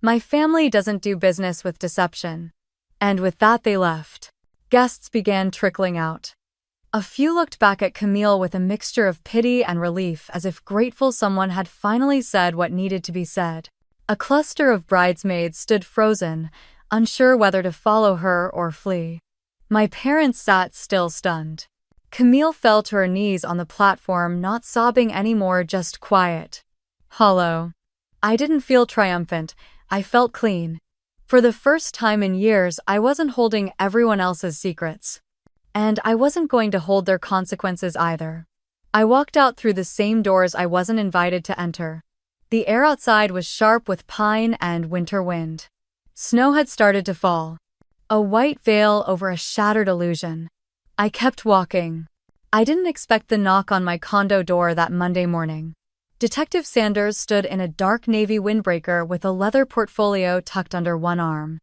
My family doesn't do business with deception. And with that they left. Guests began trickling out. A few looked back at Camille with a mixture of pity and relief, as if grateful someone had finally said what needed to be said. A cluster of bridesmaids stood frozen, unsure whether to follow her or flee. My parents sat still, stunned. Camille fell to her knees on the platform, not sobbing anymore, just quiet. Hollow. I didn't feel triumphant, I felt clean. For the first time in years, I wasn't holding everyone else's secrets. And I wasn't going to hold their consequences either. I walked out through the same doors I wasn't invited to enter. The air outside was sharp with pine and winter wind. Snow had started to fall. A white veil over a shattered illusion. I kept walking. I didn't expect the knock on my condo door that Monday morning. Detective Sanders stood in a dark navy windbreaker with a leather portfolio tucked under one arm.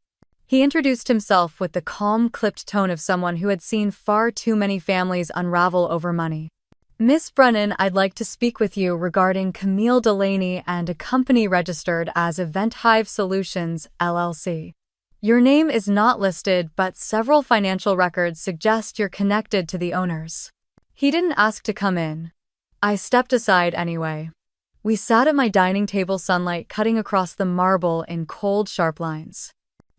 He introduced himself with the calm, clipped tone of someone who had seen far too many families unravel over money. "Miss Brennan, I'd like to speak with you regarding Camille Delaney and a company registered as Event Hive Solutions, LLC. Your name is not listed, but several financial records suggest you're connected to the owners." He didn't ask to come in. I stepped aside anyway. We sat at my dining table, sunlight cutting across the marble in cold, sharp lines.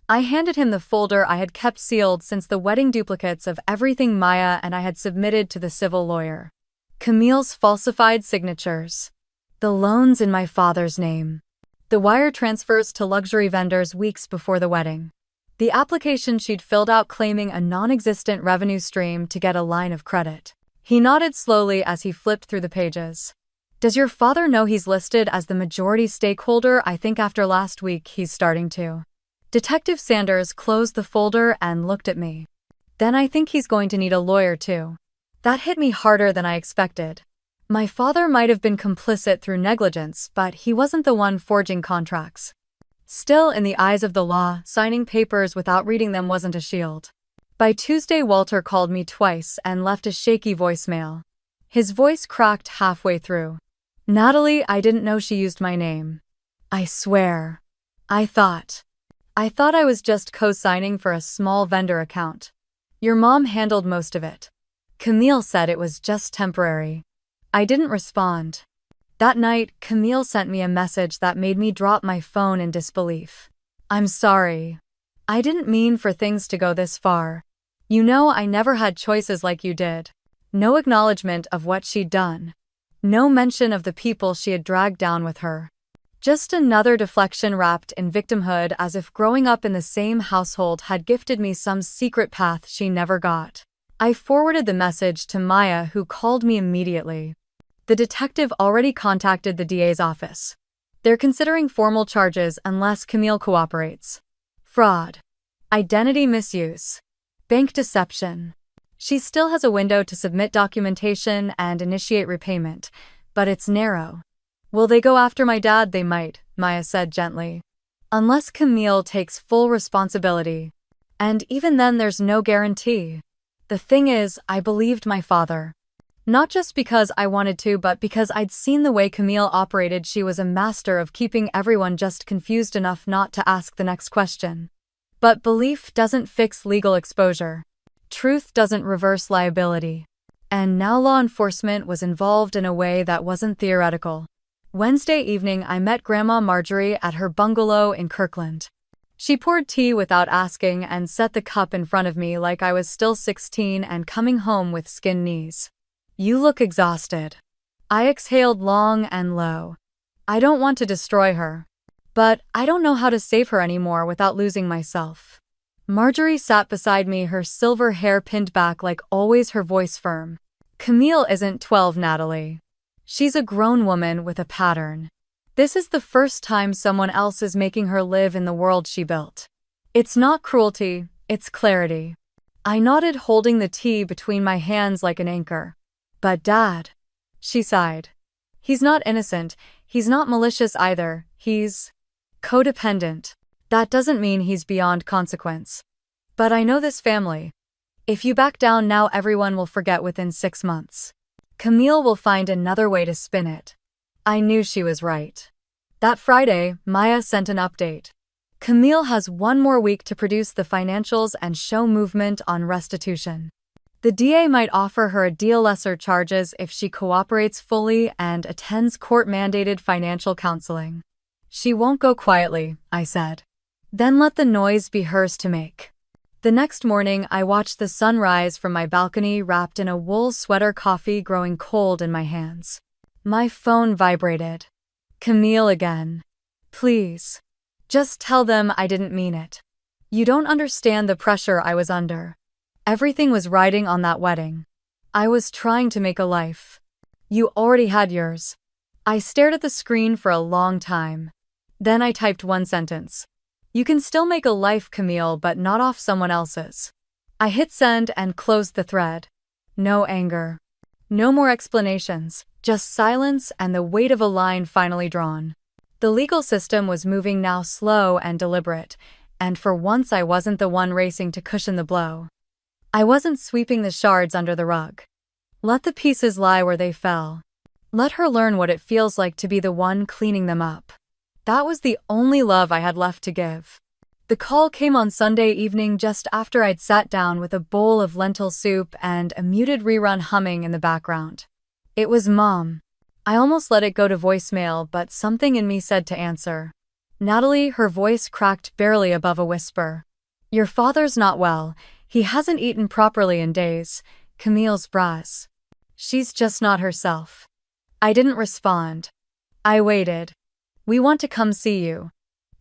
I handed him the folder I had kept sealed since the wedding duplicates of everything Maya and I had submitted to the civil lawyer. Camille's falsified signatures. The loans in my father's name. The wire transfers to luxury vendors weeks before the wedding. The application she'd filled out claiming a non-existent revenue stream to get a line of credit. He nodded slowly as he flipped through the pages. "Does your father know he's listed as the majority stakeholder? I think after last week he's starting to." Detective Sanders closed the folder and looked at me. "Then I think he's going to need a lawyer too." That hit me harder than I expected. My father might have been complicit through negligence, but he wasn't the one forging contracts. Still, in the eyes of the law, signing papers without reading them wasn't a shield. By Tuesday, Walter called me twice and left a shaky voicemail. His voice cracked halfway through. "Natalie, I didn't know she used my name. I swear. I thought I was just co-signing for a small vendor account. Your mom handled most of it. Camille said it was just temporary." I didn't respond. That night, Camille sent me a message that made me drop my phone in disbelief. "I'm sorry. I didn't mean for things to go this far. You know, I never had choices like you did." No acknowledgement of what she'd done. No mention of the people she had dragged down with her. Just another deflection wrapped in victimhood, as if growing up in the same household had gifted me some secret path she never got. I forwarded the message to Maya, who called me immediately. The detective already contacted the DA's office. They're considering formal charges unless Camille cooperates. Fraud. Identity misuse. Bank deception. She still has a window to submit documentation and initiate repayment, but it's narrow. "Will they go after my dad?" "They might," Maya said gently. "Unless Camille takes full responsibility. And even then there's no guarantee. The thing is, I believed my father. Not just because I wanted to, but because I'd seen the way Camille operated. She was a master of keeping everyone just confused enough not to ask the next question. But belief doesn't fix legal exposure. Truth doesn't reverse liability. And now law enforcement was involved in a way that wasn't theoretical. Wednesday evening, I met Grandma Marjorie at her bungalow in Kirkland. She poured tea without asking and set the cup in front of me like I was still 16 and coming home with skinned knees. "You look exhausted." I exhaled long and low. I don't want to destroy her. But I don't know how to save her anymore without losing myself. Marjorie sat beside me, her silver hair pinned back like always, her voice firm. "Camille isn't 12, Natalie. She's a grown woman with a pattern. This is the first time someone else is making her live in the world she built. It's not cruelty, it's clarity." I nodded, holding the tea between my hands like an anchor. "But Dad," she sighed. "He's not innocent, he's not malicious either, he's codependent. That doesn't mean he's beyond consequence. But I know this family. If you back down now, everyone will forget within 6 months. Camille will find another way to spin it." I knew she was right. That Friday, Maya sent an update. "Camille has 1 more week to produce the financials and show movement on restitution. The DA might offer her a deal, lesser charges, if she cooperates fully and attends court-mandated financial counseling. She won't go quietly," I said. "Then let the noise be hers to make." The next morning, I watched the sun rise from my balcony, wrapped in a wool sweater, coffee growing cold in my hands. My phone vibrated. "Camille again. Please. Just tell them I didn't mean it. You don't understand the pressure I was under." Everything was riding on that wedding. I was trying to make a life. You already had yours. I stared at the screen for a long time. Then I typed one sentence. You can still make a life, Camille, but not off someone else's. I hit send and closed the thread. No anger. No more explanations, just silence and the weight of a line finally drawn. The legal system was moving now, slow and deliberate, and for once I wasn't the one racing to cushion the blow. I wasn't sweeping the shards under the rug. Let the pieces lie where they fell. Let her learn what it feels like to be the one cleaning them up. That was the only love I had left to give. The call came on Sunday evening just after I'd sat down with a bowl of lentil soup and a muted rerun humming in the background. It was Mom. I almost let it go to voicemail, but something in me said to answer. Natalie, her voice cracked barely above a whisper. Your father's not well. He hasn't eaten properly in days. Camille's brass. She's just not herself. I didn't respond. I waited. We want to come see you.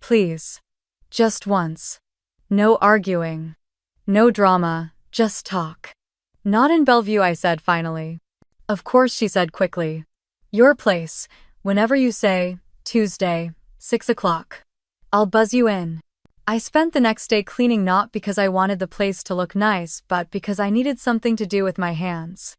Please. Just once. No arguing. No drama, just talk. Not in Bellevue, I said finally. Of course, she said quickly. Your place, whenever you say, Tuesday, 6 o'clock. I'll buzz you in. I spent the next day cleaning, not because I wanted the place to look nice, but because I needed something to do with my hands.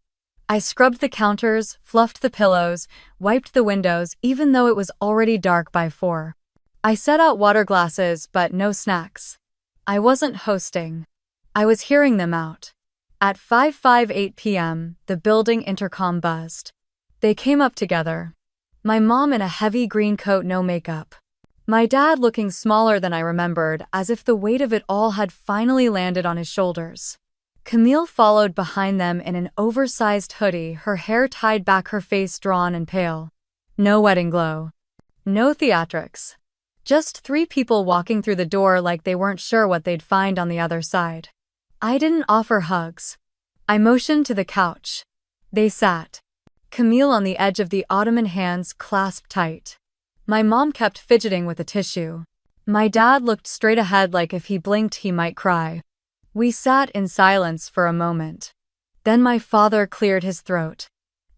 I scrubbed the counters, fluffed the pillows, wiped the windows, even though it was already dark by 4. I set out water glasses, but no snacks. I wasn't hosting. I was hearing them out. At 5:58 p.m., the building intercom buzzed. They came up together. My mom in a heavy green coat, no makeup. My dad looking smaller than I remembered, as if the weight of it all had finally landed on his shoulders. Camille followed behind them in an oversized hoodie, her hair tied back, her face drawn and pale. No wedding glow. No theatrics. Just 3 people walking through the door like they weren't sure what they'd find on the other side. I didn't offer hugs. I motioned to the couch. They sat. Camille on the edge of the ottoman, hands clasped tight. My mom kept fidgeting with a tissue. My dad looked straight ahead like if he blinked he might cry. We sat in silence for a moment. Then my father cleared his throat.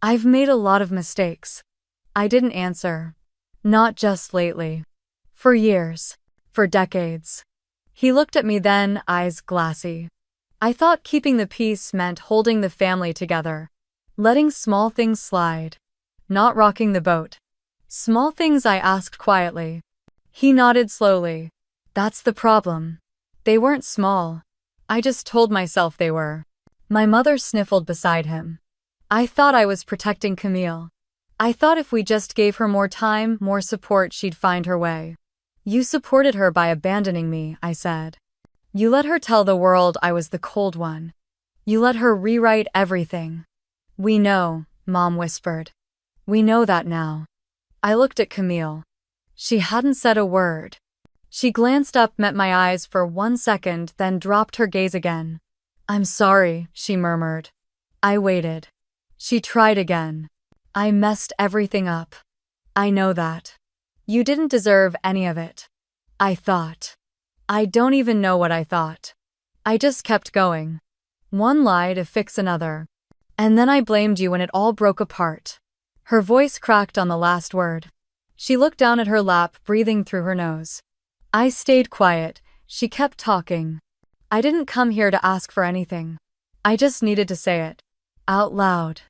I've made a lot of mistakes. I didn't answer. Not just lately. For years. For decades. He looked at me then, eyes glassy. I thought keeping the peace meant holding the family together. Letting small things slide. Not rocking the boat. Small things, I asked quietly. He nodded slowly. That's the problem. They weren't small. I just told myself they were. My mother sniffled beside him. I thought I was protecting Camille. I thought if we just gave her more time, more support, she'd find her way. You supported her by abandoning me, I said. You let her tell the world I was the cold one. You let her rewrite everything. We know, Mom whispered. We know that now. I looked at Camille. She hadn't said a word. She glanced up, met my eyes for 1 second, then dropped her gaze again. I'm sorry, she murmured. I waited. She tried again. I messed everything up. I know that. You didn't deserve any of it. I thought. I don't even know what I thought. I just kept going. One lie to fix another. And then I blamed you when it all broke apart. Her voice cracked on the last word. She looked down at her lap, breathing through her nose. I stayed quiet. She kept talking. I didn't come here to ask for anything. I just needed to say it. Out loud.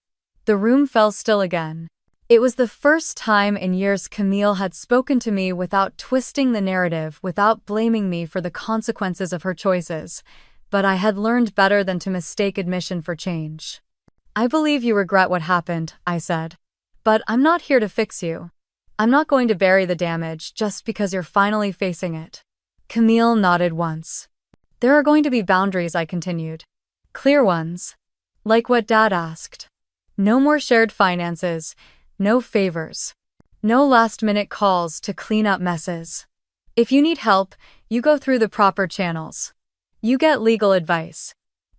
The room fell still again. It was the first time in years Camille had spoken to me without twisting the narrative, without blaming me for the consequences of her choices. But I had learned better than to mistake admission for change. I believe you regret what happened, I said. But I'm not here to fix you. I'm not going to bury the damage just because you're finally facing it. Camille nodded once. There are going to be boundaries, I continued. Clear ones. Like what Dad asked. No more shared finances. No favors. No last-minute calls to clean up messes. If you need help, you go through the proper channels. You get legal advice.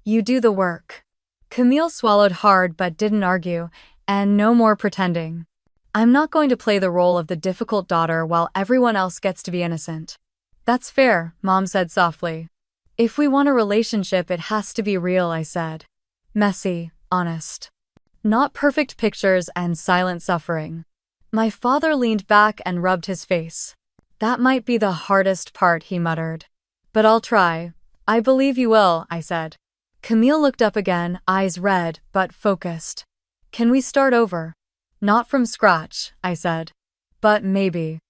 You do the work. Camille swallowed hard but didn't argue, and no more pretending. I'm not going to play the role of the difficult daughter while everyone else gets to be innocent. That's fair, Mom said softly. If we want a relationship, it has to be real, I said. Messy, honest. Not perfect pictures and silent suffering. My father leaned back and rubbed his face. That might be the hardest part, he muttered. But I'll try. I believe you will, I said. Camille looked up again, eyes red, but focused. Can we start over? Not from scratch, I said. But maybe.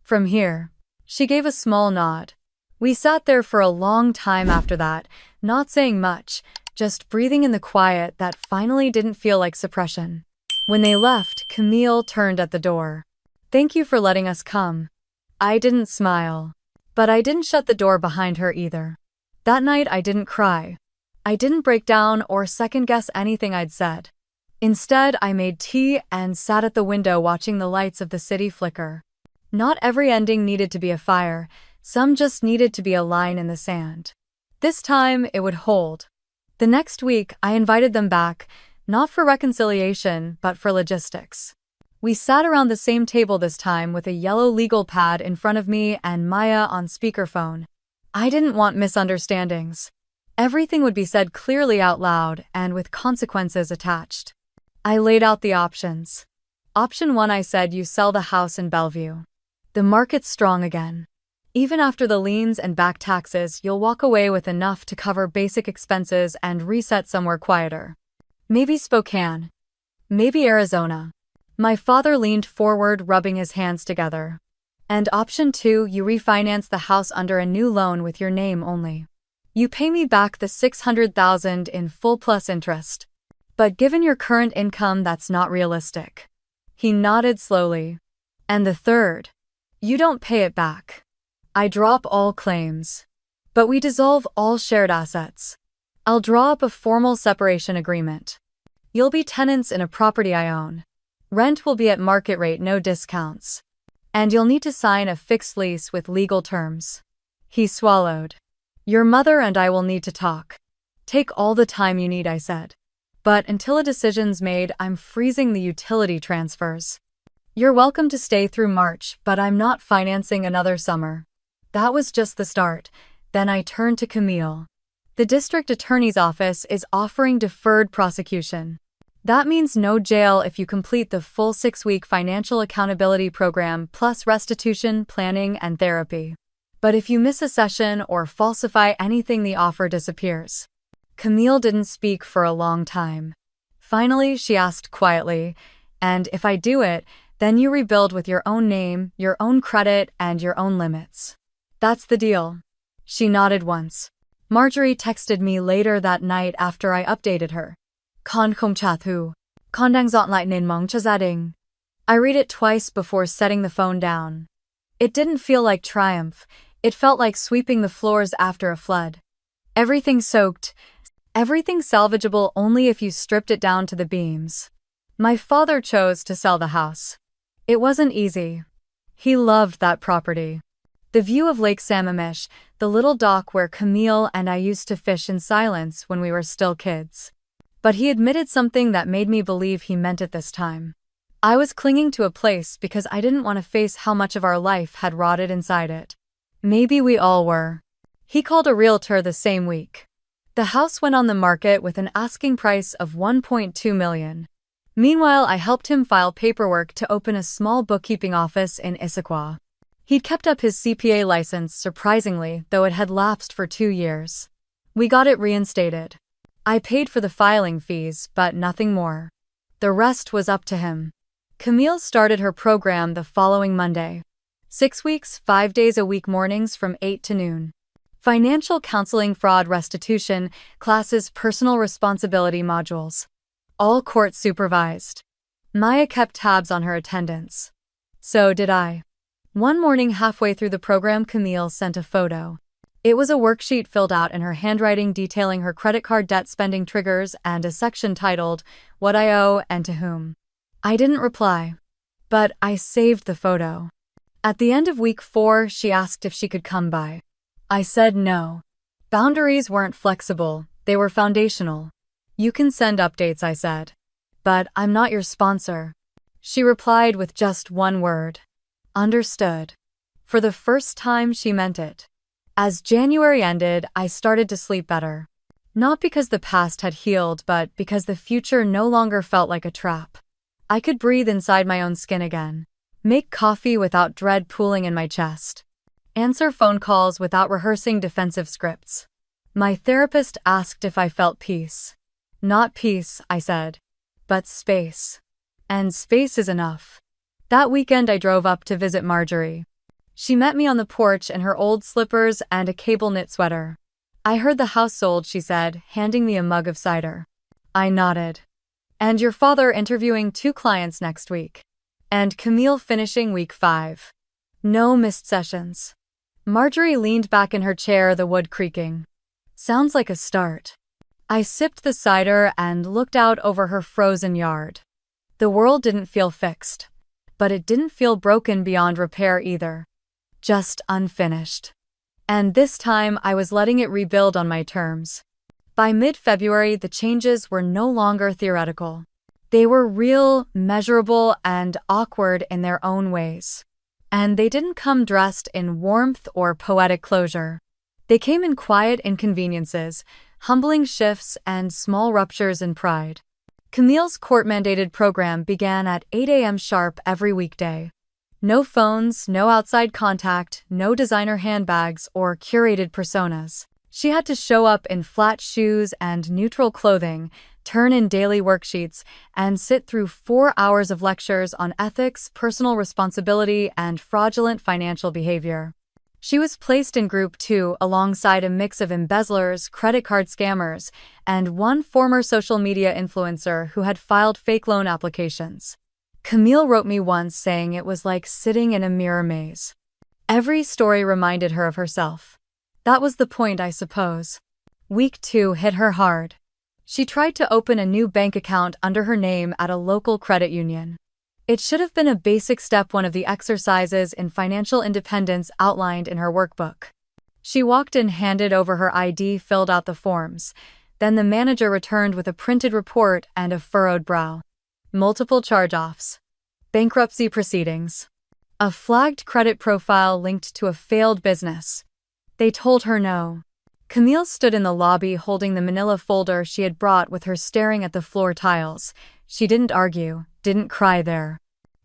From here. She gave a small nod. We sat there for a long time after that, not saying much, just breathing in the quiet that finally didn't feel like suppression. When they left, Camille turned at the door. Thank you for letting us come. I didn't smile. But I didn't shut the door behind her either. That night I didn't cry. I didn't break down or second-guess anything I'd said. Instead, I made tea and sat at the window watching the lights of the city flicker. Not every ending needed to be a fire, some just needed to be a line in the sand. This time, it would hold. The next week, I invited them back, not for reconciliation, but for logistics. We sat around the same table this time with a yellow legal pad in front of me and Maya on speakerphone. I didn't want misunderstandings. Everything would be said clearly out loud and with consequences attached. I laid out the options. Option 1, I said, you sell the house in Bellevue. The market's strong again. Even after the liens and back taxes, you'll walk away with enough to cover basic expenses and reset somewhere quieter. Maybe Spokane. Maybe Arizona. My father leaned forward, rubbing his hands together. And option 2, you refinance the house under a new loan with your name only. You pay me back the $600,000 in full plus interest. But given your current income, that's not realistic. He nodded slowly. And the third, you don't pay it back. I drop all claims. But we dissolve all shared assets. I'll draw up a formal separation agreement. You'll be tenants in a property I own. Rent will be at market rate, no discounts. And you'll need to sign a fixed lease with legal terms. He swallowed. Your mother and I will need to talk. Take all the time you need, I said. But until a decision's made, I'm freezing the utility transfers. You're welcome to stay through March, but I'm not financing another summer. That was just the start. Then I turned to Camille. The district attorney's office is offering deferred prosecution. That means no jail if you complete the full 6-week financial accountability program plus restitution, planning, and therapy. But if you miss a session or falsify anything, the offer disappears. Camille didn't speak for a long time. Finally, she asked quietly, and if I do it, then you rebuild with your own name, your own credit, and your own limits. That's the deal. She nodded once. Marjorie texted me later that night after I updated her. Con không trả thù. Con đang dọn lại nền móng cho gia đình. I read it twice before setting the phone down. It didn't feel like triumph. It felt like sweeping the floors after a flood. Everything soaked. Everything salvageable only if you stripped it down to the beams. My father chose to sell the house. It wasn't easy. He loved that property. The view of Lake Sammamish, the little dock where Camille and I used to fish in silence when we were still kids. But he admitted something that made me believe he meant it this time. I was clinging to a place because I didn't want to face how much of our life had rotted inside it. Maybe we all were. He called a realtor the same week. The house went on the market with an asking price of $1.2 million. Meanwhile, I helped him file paperwork to open a small bookkeeping office in Issaquah. He'd kept up his CPA license surprisingly, though it had lapsed for 2 years. We got it reinstated. I paid for the filing fees, but nothing more. The rest was up to him. Camille started her program the following Monday. 6 weeks, 5 days a week, mornings from 8 to noon. Financial counseling, fraud restitution, classes, personal responsibility modules. All court supervised. Maya kept tabs on her attendance. So did I. One morning halfway through the program, Camille sent a photo. It was a worksheet filled out in her handwriting detailing her credit card debt, spending triggers, and a section titled, What I Owe and to Whom. I didn't reply. But I saved the photo. At the end of week 4, she asked if she could come by. I said no. Boundaries weren't flexible, they were foundational. You can send updates, I said. But I'm not your sponsor. She replied with just one word. Understood. For the first time, she meant it. As January ended, I started to sleep better. Not because the past had healed, but because the future no longer felt like a trap. I could breathe inside my own skin again, make coffee without dread pooling in my chest, answer phone calls without rehearsing defensive scripts. My therapist asked if I felt peace. Not peace, I said, but space. And space is enough. That weekend I drove up to visit Marjorie. She met me on the porch in her old slippers and a cable knit sweater. "I heard the house sold," she said, handing me a mug of cider. I nodded. "And your father interviewing 2 clients next week. And Camille finishing week 5. No missed sessions." Marjorie leaned back in her chair, the wood creaking. "Sounds like a start." I sipped the cider and looked out over her frozen yard. The world didn't feel fixed, but it didn't feel broken beyond repair either. Just unfinished. And this time I was letting it rebuild on my terms. By mid-February, the changes were no longer theoretical. They were real, measurable, and awkward in their own ways. And they didn't come dressed in warmth or poetic closure. They came in quiet inconveniences, humbling shifts, and small ruptures in pride. Camille's court-mandated program began at 8 a.m. sharp every weekday. No phones, no outside contact, no designer handbags or curated personas. She had to show up in flat shoes and neutral clothing, turn in daily worksheets, and sit through 4 hours of lectures on ethics, personal responsibility, and fraudulent financial behavior. She was placed in Group 2 alongside a mix of embezzlers, credit card scammers, and one former social media influencer who had filed fake loan applications. Camille wrote me once saying it was like sitting in a mirror maze. Every story reminded her of herself. That was the point, I suppose. Week 2 hit her hard. She tried to open a new bank account under her name at a local credit union. It should have been a basic step, one of the exercises in financial independence outlined in her workbook. She walked in, handed over her ID, filled out the forms. Then the manager returned with a printed report and a furrowed brow. Multiple charge-offs. Bankruptcy proceedings. A flagged credit profile linked to a failed business. They told her no. Camille stood in the lobby holding the manila folder she had brought with her, staring at the floor tiles. She didn't argue, didn't cry there.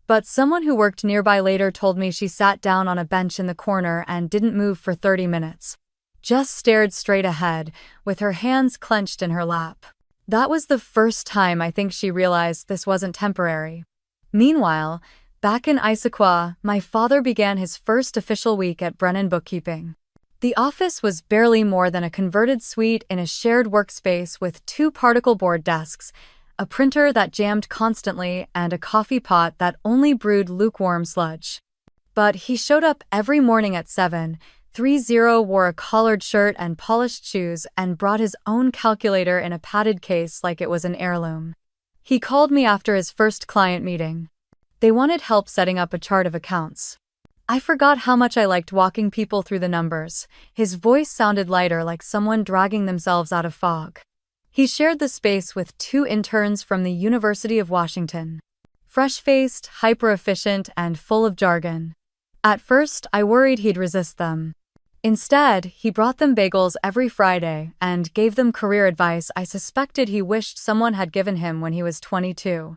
But someone who worked nearby later told me she sat down on a bench in the corner and didn't move for 30 minutes. Just stared straight ahead, with her hands clenched in her lap. That was the first time I think she realized this wasn't temporary. Meanwhile, back in Issaquah, my father began his first official week at Brennan Bookkeeping. The office was barely more than a converted suite in a shared workspace with 2 particle board desks, a printer that jammed constantly, and a coffee pot that only brewed lukewarm sludge. But he showed up every morning at 7:30, wore a collared shirt and polished shoes, and brought his own calculator in a padded case like it was an heirloom. He called me after his first client meeting. They wanted help setting up a chart of accounts. I forgot how much I liked walking people through the numbers. His voice sounded lighter, like someone dragging themselves out of fog. He shared the space with 2 interns from the University of Washington. Fresh-faced, hyper-efficient, and full of jargon. At first, I worried he'd resist them. Instead, he brought them bagels every Friday and gave them career advice I suspected he wished someone had given him when he was 22.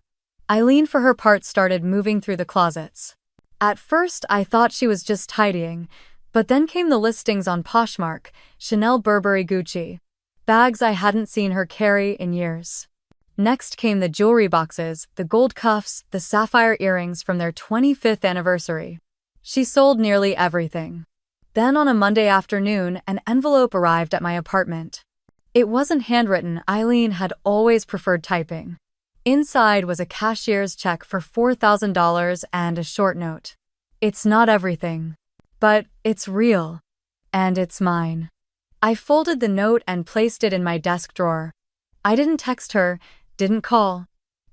Eileen, for her part, started moving through the closets. At first, I thought she was just tidying, but then came the listings on Poshmark, Chanel, Burberry, Gucci. Bags I hadn't seen her carry in years. Next came the jewelry boxes, the gold cuffs, the sapphire earrings from their 25th anniversary. She sold nearly everything. Then on a Monday afternoon, an envelope arrived at my apartment. It wasn't handwritten. Eileen had always preferred typing. Inside was a cashier's check for $4,000 and a short note. "It's not everything, but it's real. And it's mine." I folded the note and placed it in my desk drawer. I didn't text her, didn't call.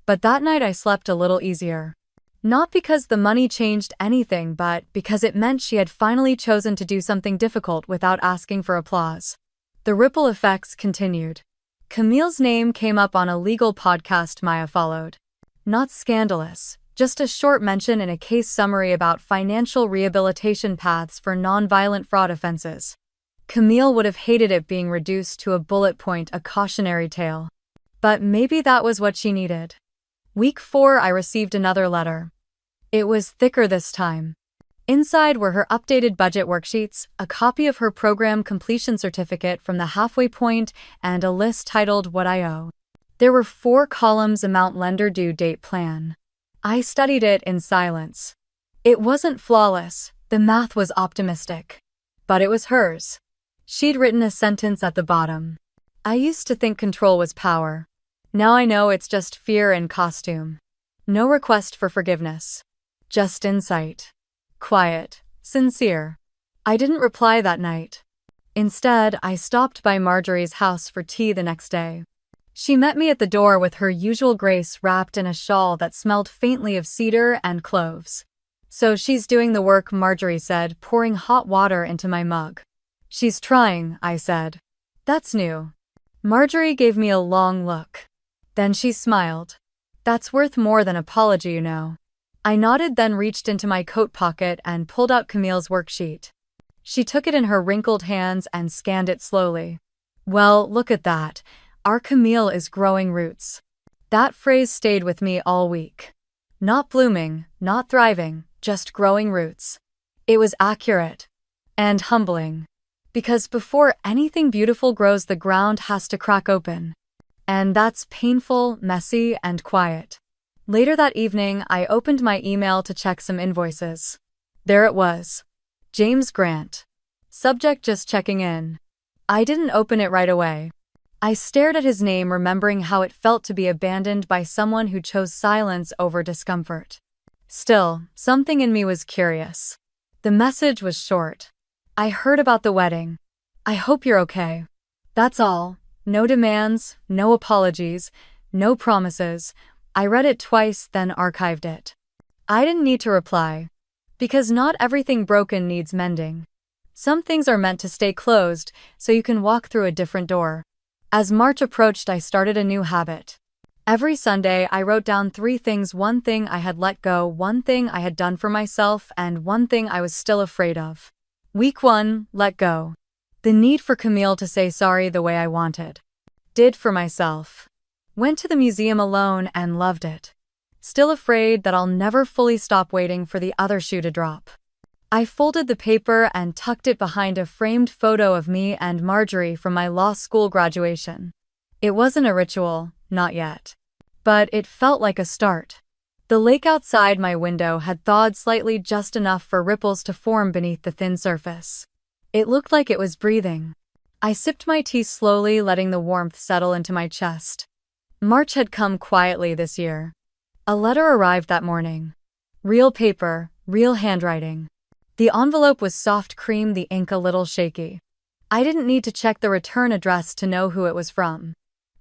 But that night I slept a little easier. Not because the money changed anything, but because it meant she had finally chosen to do something difficult without asking for applause. The ripple effects continued. Camille's name came up on a legal podcast Maya followed. Not scandalous, just a short mention in a case summary about financial rehabilitation paths for nonviolent fraud offenses. Camille would have hated it being reduced to a bullet point, a cautionary tale. But maybe that was what she needed. Week 4, I received another letter. It was thicker this time. Inside were her updated budget worksheets, a copy of her program completion certificate from the halfway point, and a list titled What I Owe. There were 4 columns: amount, lender, due date, plan. I studied it in silence. It wasn't flawless, the math was optimistic. But it was hers. She'd written a sentence at the bottom. I used to think control was power. Now I know it's just fear in costume. No request for forgiveness. Just insight. Quiet, sincere. I didn't reply that night. Instead, I stopped by Marjorie's house for tea the next day. She met me at the door with her usual grace, wrapped in a shawl that smelled faintly of cedar and cloves. "So she's doing the work," Marjorie said, pouring hot water into my mug. "She's trying," I said. "That's new." Marjorie gave me a long look. Then she smiled. "That's worth more than apology, you know." I nodded, then reached into my coat pocket and pulled out Camille's worksheet. She took it in her wrinkled hands and scanned it slowly. "Well, look at that. Our Camille is growing roots." That phrase stayed with me all week. Not blooming, not thriving, just growing roots. It was accurate. And humbling. Because before anything beautiful grows, the ground has to crack open. And that's painful, messy, and quiet. Later that evening, I opened my email to check some invoices. There it was. James Grant. Subject: just checking in. I didn't open it right away. I stared at his name, remembering how it felt to be abandoned by someone who chose silence over discomfort. Still, something in me was curious. The message was short. "I heard about the wedding. I hope you're okay." That's all. No demands, no apologies, no promises. I read it twice, then archived it. I didn't need to reply. Because not everything broken needs mending. Some things are meant to stay closed, so you can walk through a different door. As March approached, I started a new habit. Every Sunday, I wrote down 3 things: one thing I had let go, one thing I had done for myself, and one thing I was still afraid of. Week 1, let go. The need for Camille to say sorry the way I wanted. Did for myself. Went to the museum alone and loved it. Still afraid that I'll never fully stop waiting for the other shoe to drop. I folded the paper and tucked it behind a framed photo of me and Marjorie from my law school graduation. It wasn't a ritual, not yet. But it felt like a start. The lake outside my window had thawed slightly, just enough for ripples to form beneath the thin surface. It looked like it was breathing. I sipped my tea slowly, letting the warmth settle into my chest. March had come quietly this year. A letter arrived that morning. Real paper, real handwriting. The envelope was soft cream, the ink a little shaky. I didn't need to check the return address to know who it was from.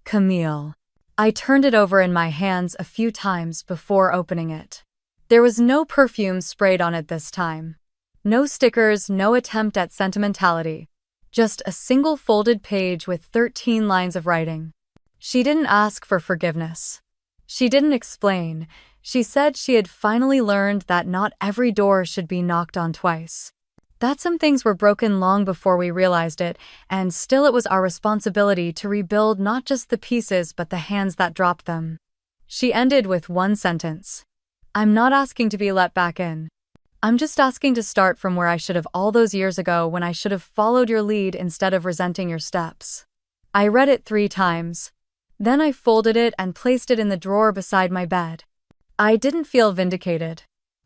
Camille. I turned it over in my hands a few times before opening it. There was no perfume sprayed on it this time. No stickers, no attempt at sentimentality. Just a single folded page with 13 lines of writing. She didn't ask for forgiveness. She didn't explain. She said she had finally learned that not every door should be knocked on twice. That some things were broken long before we realized it, and still it was our responsibility to rebuild not just the pieces but the hands that dropped them. She ended with one sentence. "I'm not asking to be let back in. I'm just asking to start from where I should have all those years ago, when I should have followed your lead instead of resenting your steps." I read it 3 times. Then I folded it and placed it in the drawer beside my bed. I didn't feel vindicated.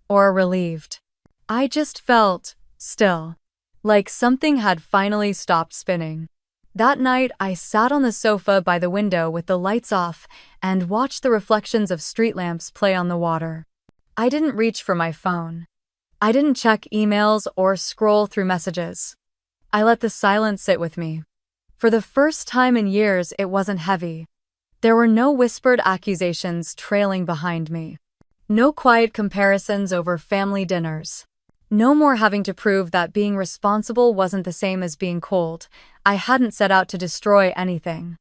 Or relieved. I just felt still. Like something had finally stopped spinning. That night, I sat on the sofa by the window with the lights off and watched the reflections of street lamps play on the water. I didn't reach for my phone. I didn't check emails or scroll through messages. I let the silence sit with me. For the first time in years, it wasn't heavy. There were no whispered accusations trailing behind me. No quiet comparisons over family dinners. No more having to prove that being responsible wasn't the same as being cold. I hadn't set out to destroy anything.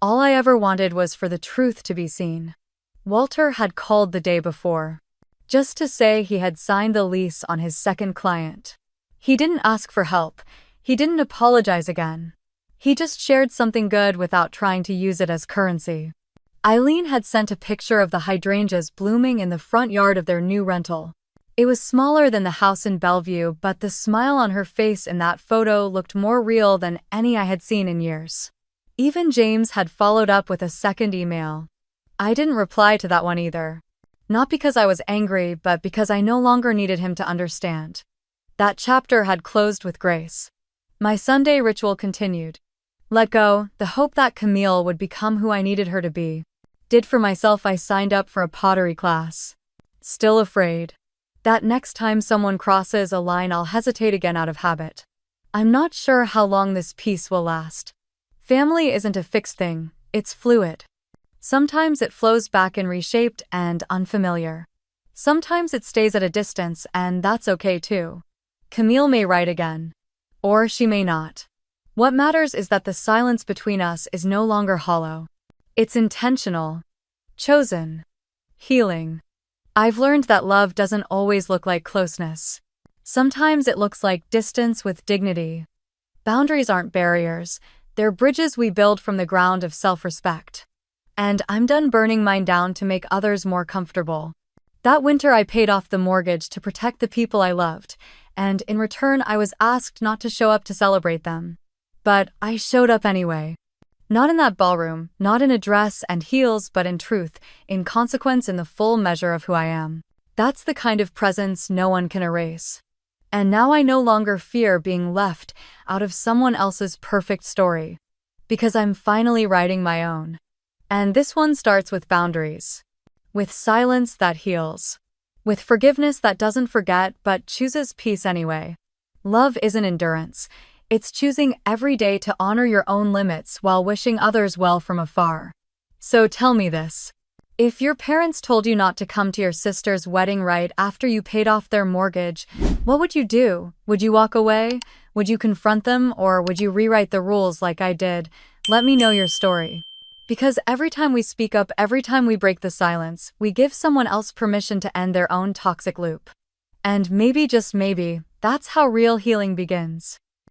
All I ever wanted was for the truth to be seen. Walter had called the day before. Just to say he had signed the lease on his second client. He didn't ask for help. He didn't apologize again. He just shared something good without trying to use it as currency. Eileen had sent a picture of the hydrangeas blooming in the front yard of their new rental. It was smaller than the house in Bellevue, but the smile on her face in that photo looked more real than any I had seen in years. Even James had followed up with a second email. I didn't reply to that one either. Not because I was angry, but because I no longer needed him to understand. That chapter had closed with grace. My Sunday ritual continued. Let go, the hope that Camille would become who I needed her to be. Did for myself, I signed up for a pottery class. Still afraid. That next time someone crosses a line, I'll hesitate again out of habit. I'm not sure how long this peace will last. Family isn't a fixed thing, it's fluid. Sometimes it flows back in reshaped and unfamiliar. Sometimes it stays at a distance, and that's okay too. Camille may write again. Or she may not. What matters is that the silence between us is no longer hollow. It's intentional. Chosen. Healing. I've learned that love doesn't always look like closeness. Sometimes it looks like distance with dignity. Boundaries aren't barriers, they're bridges we build from the ground of self-respect. And I'm done burning mine down to make others more comfortable. That winter I paid off the mortgage to protect the people I loved, and in return I was asked not to show up to celebrate them. But I showed up anyway. Not in that ballroom, not in a dress and heels, but in truth, in consequence, in the full measure of who I am. That's the kind of presence no one can erase. And now I no longer fear being left out of someone else's perfect story. Because I'm finally writing my own. And this one starts with boundaries. With silence that heals. With forgiveness that doesn't forget but chooses peace anyway. Love isn't endurance. It's choosing every day to honor your own limits while wishing others well from afar. So tell me this. If your parents told you not to come to your sister's wedding right after you paid off their mortgage, what would you do? Would you walk away? Would you confront them? Or would you rewrite the rules like I did? Let me know your story. Because every time we speak up, every time we break the silence, we give someone else permission to end their own toxic loop. And maybe, just maybe, that's how real healing begins.